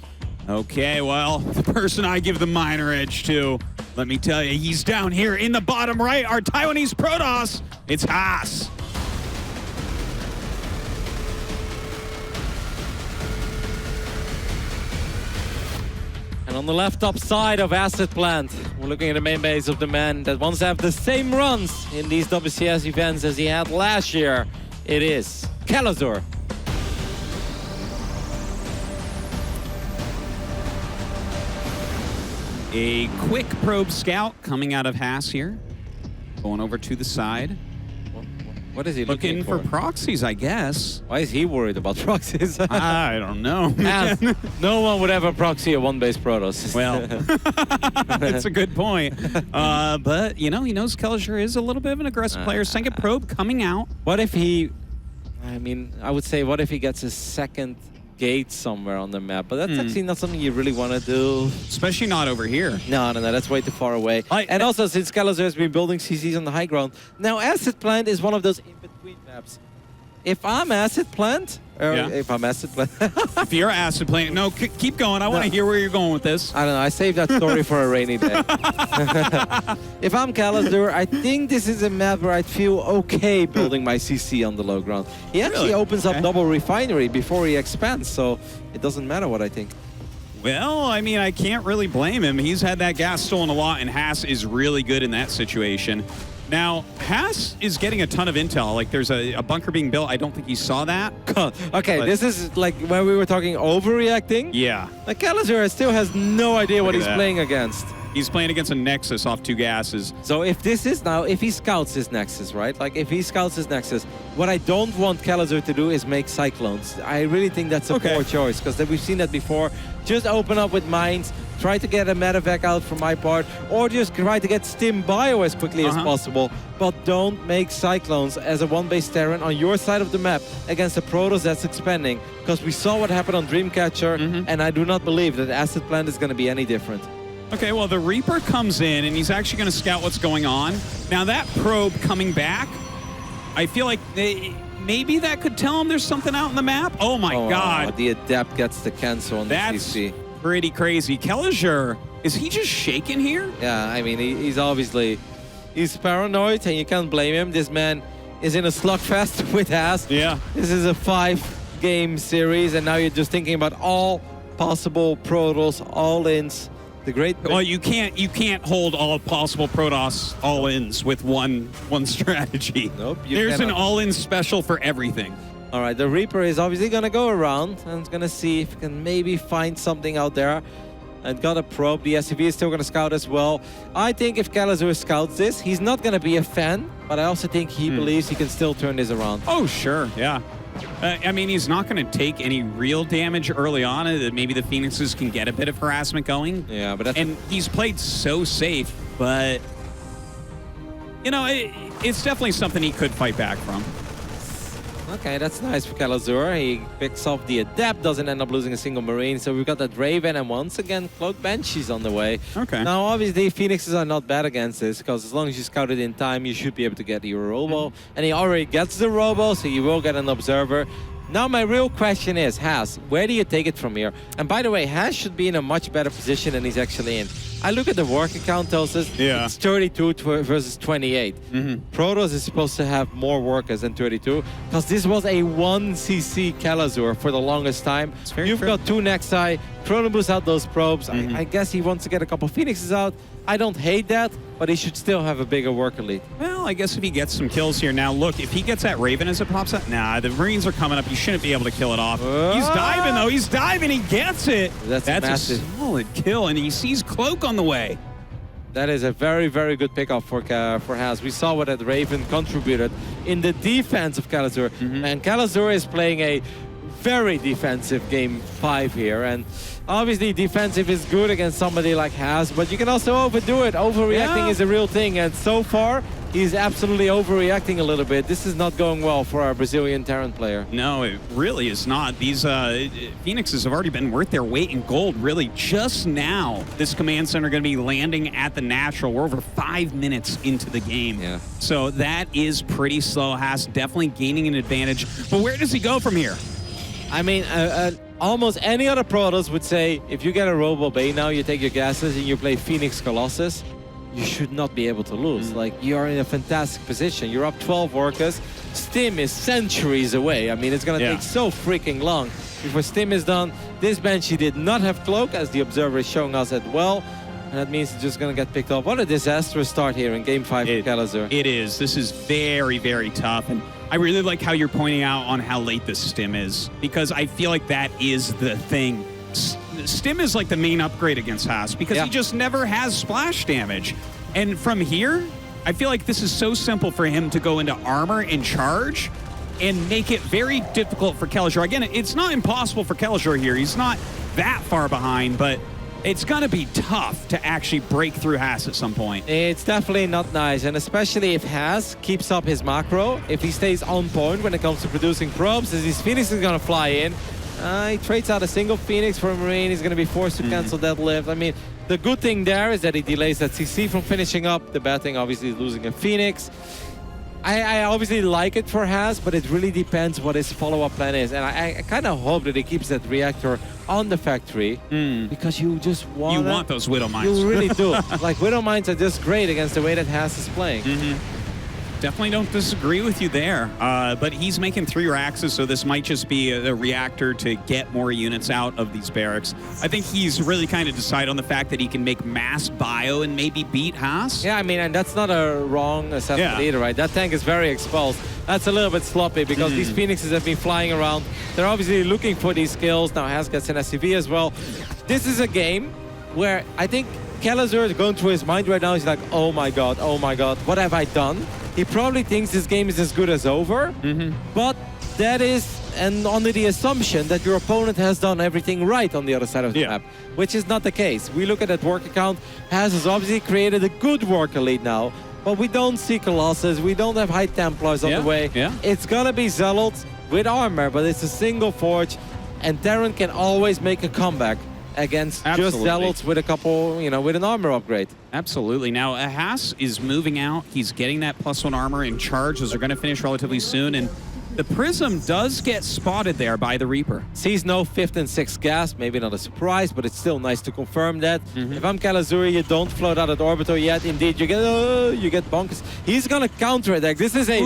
Okay, well, the person I give the minor edge to, let me tell you, he's down here in the bottom right, our Taiwanese Protoss. It's Haas. And on the left top side of Asset Plant, we're looking at the main base of the man that wants to have the same runs in these WCS events as he had last year. It is Kelazhur. A quick probe scout coming out of Haas here. Going over to the side. What is he looking for? Proxies, I guess. Why is he worried about proxies? I don't know. No one would ever proxy a one-base Protoss. Well, that's a good point. But, you know, he knows Kelazhur is a little bit of an aggressive player. Second probe coming out. What if he... I mean, I would say, what if he gets a second gate somewhere on the map? But that's actually not something you really want to do. Especially not over here. No, that's way too far away. And also, since Kelazhur has been building CCs on the high ground, now Asset Plant is one of those in-between maps. If I'm Asset Plant, if I'm Asset Plant... If you're Asset Plant, no, keep going. I want to hear where you're going with this. I don't know. I saved that story for a rainy day. If I'm Kelazhur, I think this is a map where I'd feel okay building my CC on the low ground. He actually opens up double refinery before he expands, so it doesn't matter what I think. Well, I mean, I can't really blame him. He's had that gas stolen a lot, and Haas is really good in that situation. Now, Haas is getting a ton of intel. Like, there's a bunker being built. I don't think he saw that. Okay, this is like when we were talking overreacting. Yeah. Like, Kelazhur still has no idea what he's playing against. He's playing against a Nexus off 2 gases. So if this is now, if he scouts his Nexus, right? Like, if he scouts his Nexus, what I don't want Kelazhur to do is make Cyclones. I really think that's a poor choice, because we've seen that before. Just open up with mines, try to get a medevac out from my part, or just try to get Stim Bio as quickly as possible, but don't make Cyclones as a one-base Terran on your side of the map against a Protoss that's expanding, because we saw what happened on Dreamcatcher, and I do not believe that Asset Plant is going to be any different. Okay, well, the Reaper comes in, and he's actually going to scout what's going on. Now, that probe coming back, I feel like maybe that could tell him there's something out on the map. Oh, my God. The Adept gets the cancel on the CC. That's pretty crazy. Kelazhur, is he just shaking here? Yeah, I mean, he's obviously... He's paranoid, and you can't blame him. This man is in a slugfest with Haas. Yeah. This is a 5-game series, and now you're just thinking about all possible Protoss, all-ins. The great... Well, you can't hold all possible Protoss all-ins with one strategy. Nope. There's an all-in special for everything. All right, the Reaper is obviously going to go around and it's going to see if he can maybe find something out there. And got a probe. The SCV is still going to scout as well. I think if Kelazhur scouts this, he's not going to be a fan, but I also think he believes he can still turn this around. Oh, sure, yeah. I mean, he's not going to take any real damage early on. Maybe the Phoenixes can get a bit of harassment going. Yeah, but and he's played so safe, but you know, it's definitely something he could fight back from. Okay, that's nice for Kelazhur. He picks off the Adept, doesn't end up losing a single Marine. So we've got that Raven, and once again, Cloak Banshees on the way. Okay. Now, obviously, Phoenixes are not bad against this, because as long as you scout it in time, you should be able to get your Robo. And he already gets the Robo, so you will get an Observer. Now, my real question is, Haas, where do you take it from here? And by the way, Haas should be in a much better position than he's actually in. I look at the worker count, tells us it's 32 versus 28. Protoss is supposed to have more workers than 32, because this was a 1cc Kelazhur for the longest time. You've got 2 Nexi, Chronoboost out those probes. I guess he wants to get a couple Phoenixes out. I don't hate that, but he should still have a bigger worker lead. Well, I guess if he gets some kills here. Now, look, if he gets that Raven as it pops up, nah, the Marines are coming up. He shouldn't be able to kill it off. He's diving, though. He's diving. He gets it. That's a solid kill, and he sees Cloak on the way. That is a very, very good pickup for Haas. We saw what that Raven contributed in the defense of Kelazhur. And Kelazhur is playing a very defensive game 5 here. And obviously defensive is good against somebody like Haas, but you can also overdo it. Overreacting is a real thing. And so far, he's absolutely overreacting a little bit. This is not going well for our Brazilian Terran player. No, it really is not. These Phoenixes have already been worth their weight in gold, really. Just now, this command center going to be landing at the natural. We're over 5 minutes into the game. Yeah. So that is pretty slow. Haas definitely gaining an advantage. But where does he go from here? I mean, almost any other Protoss would say, if you get a Robo Bay now, you take your gases and you play Phoenix Colossus, you should not be able to lose. Like, you're in a fantastic position. You're up 12 Orcas. Stim is centuries away. I mean, it's going to take so freaking long before Stim is done. This Banshee did not have Cloak, as the Observer is showing us as well. And that means it's just going to get picked up. What a disastrous start here in Game 5 for Kelazhur. It is. This is very, very tough. And I really like how you're pointing out on how late this Stim is, because I feel like that is the thing. Stim is like the main upgrade against Haas, because he just never has splash damage. And from here, I feel like this is so simple for him to go into armor and charge and make it very difficult for Kelazhur. Again, it's not impossible for Kelazhur here. He's not that far behind, but it's going to be tough to actually break through Haas at some point. It's definitely not nice, and especially if Haas keeps up his macro, if he stays on point when it comes to producing probes, as his Phoenix is going to fly in. He trades out a single Phoenix for a Marine. He's going to be forced to cancel that lift. I mean, the good thing there is that he delays that CC from finishing up. The bad thing, obviously, is losing a Phoenix. I obviously like it for Haas, but it really depends what his follow-up plan is. And I kind of hope that he keeps that reactor on the factory, because you just want... You want those Widow Mines. You really do. Like, Widow Mines are just great against the way that Haas is playing. Definitely don't disagree with you there. But he's making 3 racks, so this might just be a reactor to get more units out of these barracks. I think he's really kind of decided on the fact that he can make mass bio and maybe beat Haas. Yeah, I mean, and that's not a wrong assessment either, right? That tank is very exposed. That's a little bit sloppy, because these Phoenixes have been flying around. They're obviously looking for these kills. Now Haas gets an SCV as well. This is a game where I think Kelazhur is going through his mind right now. He's like, oh my god, what have I done? He probably thinks this game is as good as over, but that is under the assumption that your opponent has done everything right on the other side of the map, which is not the case. We look at that worker count. Haas has obviously created a good worker lead now, but we don't see Colossus. We don't have High Templars on the way. It's gonna be Zealots with armor, but it's a single Forge, and Terran can always make a comeback against just Zealots with a couple, you know, with an armor upgrade. Absolutely. Now, Haas is moving out. He's getting that +1 armor in charge. Those are going to finish relatively soon. And the Prism does get spotted there by the Reaper. Sees no 5th and 6th gas. Maybe not a surprise, but it's still nice to confirm that. If I'm Kelazhur, you don't float out at Orbiter yet. Indeed, you get bonkers. He's going to counterattack. This is a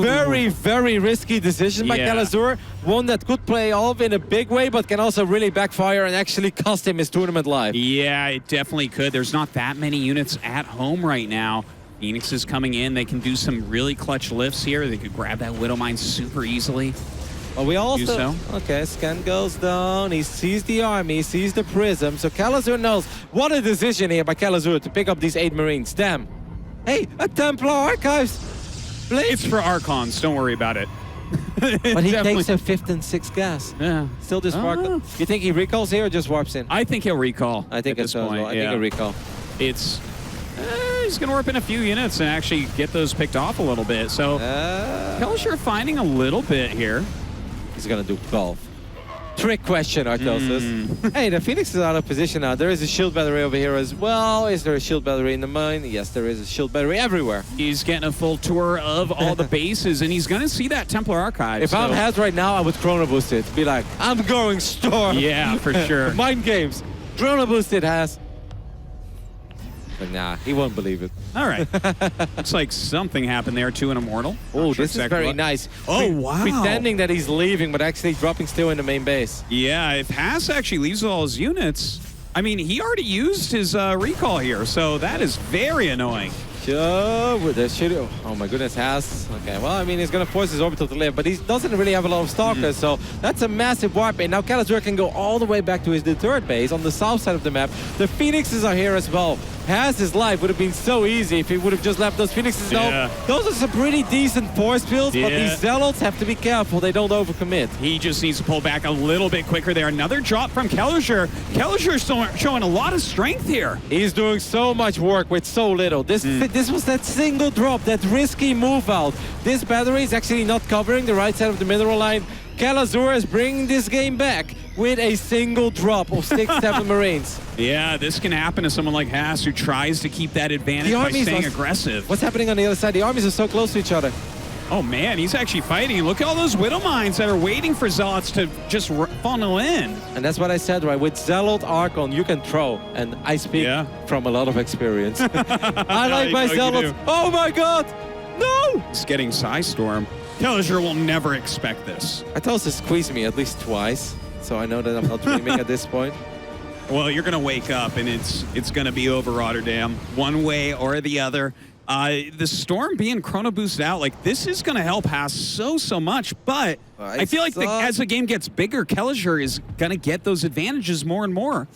very, very risky decision by Kelazhur. One that could play off in a big way, but can also really backfire and actually cost him his tournament life. Yeah, it definitely could. There's not that many units at home right now. Phoenix is coming in. They can do some really clutch lifts here. They could grab that Widow Mine super easily. Well, we also... Okay, scan goes down. He sees the army, he sees the Prism. So Kelazhur knows. What a decision here by Kelazhur to pick up these 8 Marines. Damn. Hey, a Templar Archives. It's for Archons. Don't worry about it. But he takes a 5th and 6th gas. Yeah. Still just You think he recalls here or just warps in? I think he'll recall. I think it's well. I think he'll recall. It's... he's going to warp in a few units and actually get those picked off a little bit. So, Kelazhur finding a little bit here. He's going to do golf. Trick question, Artosis. Hey, the Phoenix is out of position now. There is a shield battery over here as well. Is there a shield battery in the mine? Yes, there is a shield battery everywhere. He's getting a full tour of all the bases, and he's going to see that Templar Archive. If I'm Haas right now, I would Chrono Boost it. Be like, I'm going Storm. Yeah, for sure. Mind games. Chrono Boost it, Haas. But nah, he won't believe it. All right. Looks like something happened there to an Immortal. Oh, this is very nice. Oh, wow. Pretending that he's leaving, but actually dropping still in the main base. Yeah, if Haas actually leaves all his units, I mean, he already used his recall here, so that is very annoying. Oh my goodness, Has. Okay, well, I mean, he's going to force his orbital to live, but he doesn't really have a lot of stalkers, so that's a massive warp in. Now, Kelazhur can go all the way back to his third base on the south side of the map. The Phoenixes are here as well. Has's life would have been so easy if he would have just left those Phoenixes. Yeah. No, those are some pretty decent force fields, but Yeah. these Zealots have to be careful they don't overcommit. He just needs to pull back a little bit quicker there. Another drop from Kelazhur. Kelazhur showing a lot of strength here. He's doing so much work with so little. This was that single drop, that risky move out. This battery is actually not covering the right side of the mineral line. Kelazhur is bringing this game back with a single drop of 6-7 Marines. Yeah, this can happen to someone like Haas who tries to keep that advantage by staying aggressive. What's happening on the other side? The armies are so close to each other. Oh man, he's actually fighting. Look at all those Widow Mines that are waiting for Zealots to just funnel in. And that's what I said, right? With Zealot Archon, you can throw. And I speak from a lot of experience. I like my Zealots. Oh my god! No! He's getting Psystorm. Kelazhur will never expect this. I told us to squeeze me at least twice, so I know that I'm not dreaming at this point. Well, you're going to wake up and it's going to be over Rotterdam, one way or the other. The Storm being chrono boosted out, like this is going to help Haas so much, but I feel like as the game gets bigger, Kelazhur is going to get those advantages more and more.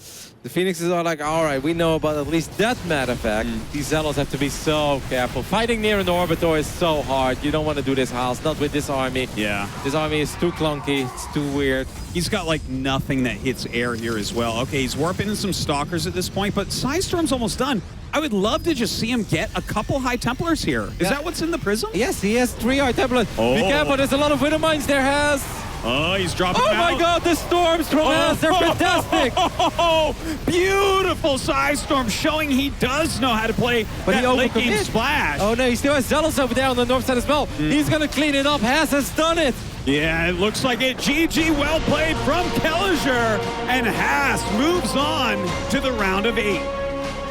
The Phoenixes are like, all right, we know about at least that matter of fact. These Zealots have to be so careful. Fighting near an Orbitor is so hard. You don't want to do this, Haas, not with this army. Yeah. This army is too clunky. It's too weird. He's got like nothing that hits air here as well. Okay, he's warping in some Stalkers at this point, but Psystorm's almost done. I would love to just see him get a couple High Templars here. Is that what's in the Prism? Yes, he has 3 High Templars. Be careful, there's a lot of Widow Mines there, Haas. Oh, he's dropping Oh my god, the storms from Haas, they're fantastic. Beautiful Psystorm showing he does know how to play that late game splash. Oh no, he still has Zealots over there on the north side as well. He's gonna clean it up. Haas has done it. Yeah, it looks like it. GG, well played from Kelazhur. And Haas moves on to the round of 8.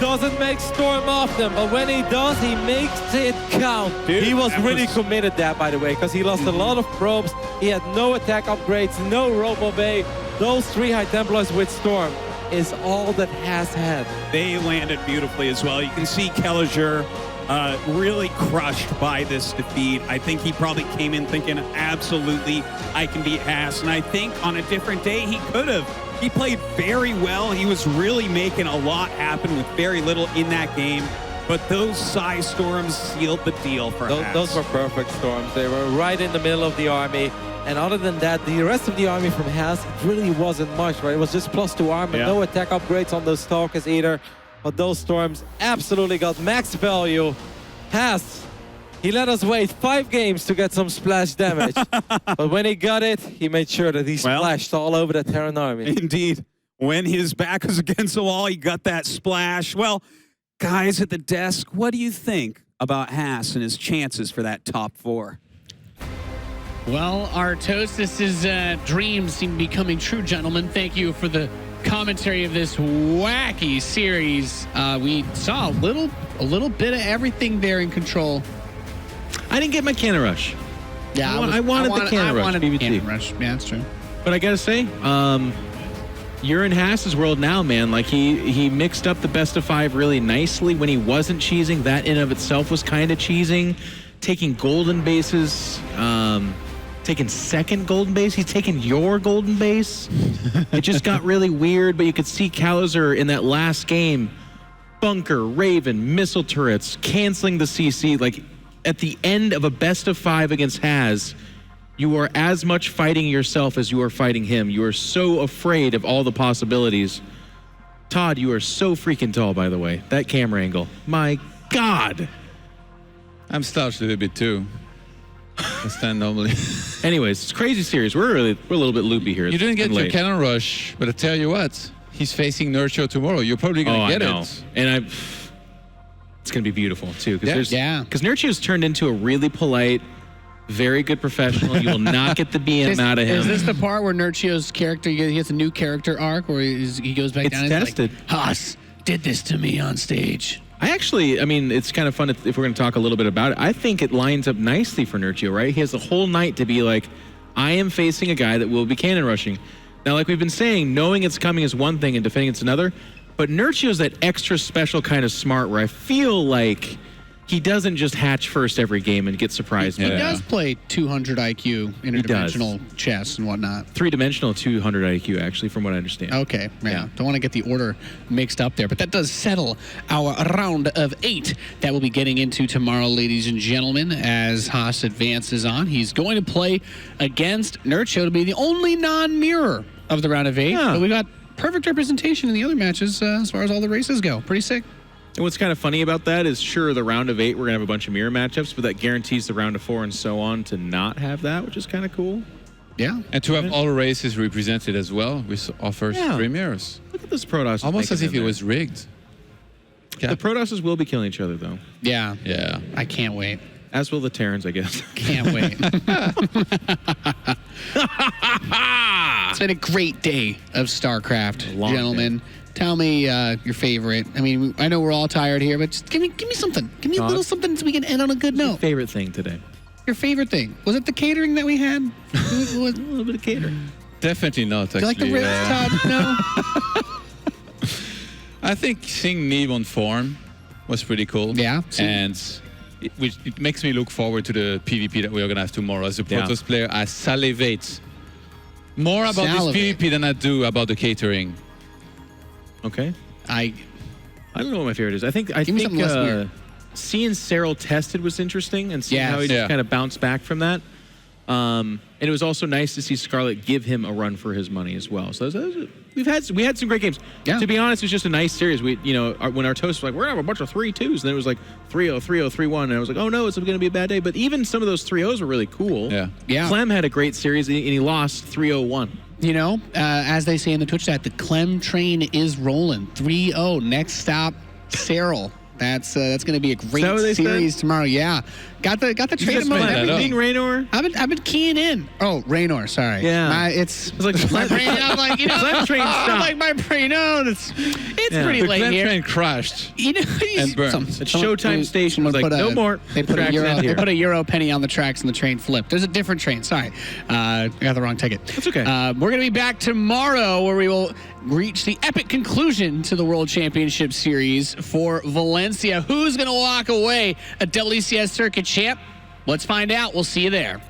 Doesn't make Storm off them, but when he does, he makes it count. Dude, he was really committed that, by the way, because he lost a lot of probes. He had no attack upgrades, no Robo Bay. Those 3 High Templars with Storm is all that Haas had. They landed beautifully as well. You can see Kelazhur really crushed by this defeat. I think he probably came in thinking, absolutely, I can beat Haas. And I think on a different day, he could have. He played very well. He was really making a lot happen with very little in that game. But those Psystorms sealed the deal for Haas. Those were perfect storms. They were right in the middle of the army. And other than that, the rest of the army from Haas, it really wasn't much, right? It was just +2 armor, no attack upgrades on those Stalkers either. But those storms absolutely got max value. Haas, he let us wait 5 games to get some splash damage. But when he got it, he made sure that he splashed all over the Terran army. Indeed. When his back was against the wall, he got that splash. Well, guys at the desk, what do you think about Haas and his chances for that top 4? Well, Artosis's dreams seem to be coming true, gentlemen. Thank you for the commentary of this wacky series. We saw a little bit of everything there in Control. I didn't get my cannon rush. Yeah, I wanted the cannon rush. PvT. Cannon rush. Yeah, that's true. But I gotta say, you're in Haas's world now, man. Like he mixed up the best of 5 really nicely when he wasn't cheesing. That in of itself was kind of cheesing. Taking golden bases, taking second golden base. He's taking your golden base. It just got really weird, but you could see Kelazhur in that last game. Bunker, Raven, missile turrets, canceling the CC. Like at the end of a best of 5 against Haas, you are as much fighting yourself as you are fighting him. You are so afraid of all the possibilities. Todd, you are so freaking tall, by the way. That camera angle. My God. I'm slouched a little bit too. I stand normally. Anyways, it's a crazy series. We're a little bit loopy here. You didn't get your cannon rush, but I tell you what, he's facing Nurture tomorrow. You're probably gonna get it. And it's gonna be beautiful too, because because Nurture's turned into a really polite, very good professional. You will not get the BM out of him. Is this the part where Nurchio's character, he gets a new character arc where he goes back down and tested. Like, Haas did this to me on stage? I mean, it's kind of fun if we're going to talk a little bit about it. I think it lines up nicely for Nurchio, right? He has the whole night to be like, I am facing a guy that will be cannon rushing. Now, like we've been saying, knowing it's coming is one thing and defending it's another. But Nurchio's that extra special kind of smart where I feel like he doesn't just hatch first every game and get surprised. He by does play 200 IQ interdimensional chess and whatnot. 3-dimensional 200 IQ, actually, from what I understand. Okay, yeah. Don't want to get the order mixed up there, but that does settle our round of 8 that we'll be getting into tomorrow, ladies and gentlemen, as Haas advances on. He's going to play against Nurcho to be the only non-mirror of the round of 8. Yeah. But we got perfect representation in the other matches as far as all the races go. Pretty sick. And what's kind of funny about that is, sure, the round of 8, we're going to have a bunch of mirror matchups, but that guarantees the round of 4 and so on to not have that, which is kind of cool. Yeah. And to have all races represented as well, which offers 3 mirrors. Look at this Protoss. Almost as if it was rigged. The Protosses will be killing each other, though. Yeah. Yeah. I can't wait. As will the Terrans, I guess. Can't wait. It's been a great day of StarCraft, Long gentlemen. day. Tell me your favorite. I mean, I know we're all tired here, but just give me something. Give me a little something so we can end on a good note. Favorite thing today? Your favorite thing. Was it the catering that we had? A little bit of catering. Definitely not, Do you like actually. the ribs, Todd? No? I think seeing Neve on form was pretty cool. Yeah. And it makes me look forward to the PvP that we are going to have tomorrow. As a Protoss player, I salivate more about this PvP than I do about the catering. Okay. I don't know what my favorite is. I think something less weird. Seeing Cyril tested was interesting, and seeing Yes. how he just kind of bounced back from that. And it was also nice to see Scarlet give him a run for his money as well. So we had some great games. Yeah. To be honest, it was just a nice series. When our toast was like, we're gonna have a bunch of 3-2s, and then it was like 3-0, 3-0, 3-1, and I was like, oh no, it's gonna be a bad day. But even some of those 3-0s were really cool. Yeah. Yeah. Clem had a great series, and he lost 3-0-1. You know, as they say in the Twitch chat, the Clem train is rolling. 3-0. Next stop, Cyril. That's going to be a great what they series said? tomorrow. Yeah, got the train just mode. made that up. Everything. Raynor? I've been keying in. Oh, Raynor. Sorry. Yeah. It's like my brain. I'm like, you know, Clem train stopped. like my brain. No, it's pretty The late Clem here. train crashed. You know, And burned. The Showtime station was like, no more. They put a Tracks euro. end They here. put a euro penny on the tracks, and the train flipped. There's a different train. Sorry, I got the wrong ticket. That's okay. We're gonna be back tomorrow, where we will reach the epic conclusion to the World Championship Series for Valencia. Who's gonna walk away a WCS circuit champ? Let's find out. We'll see you there.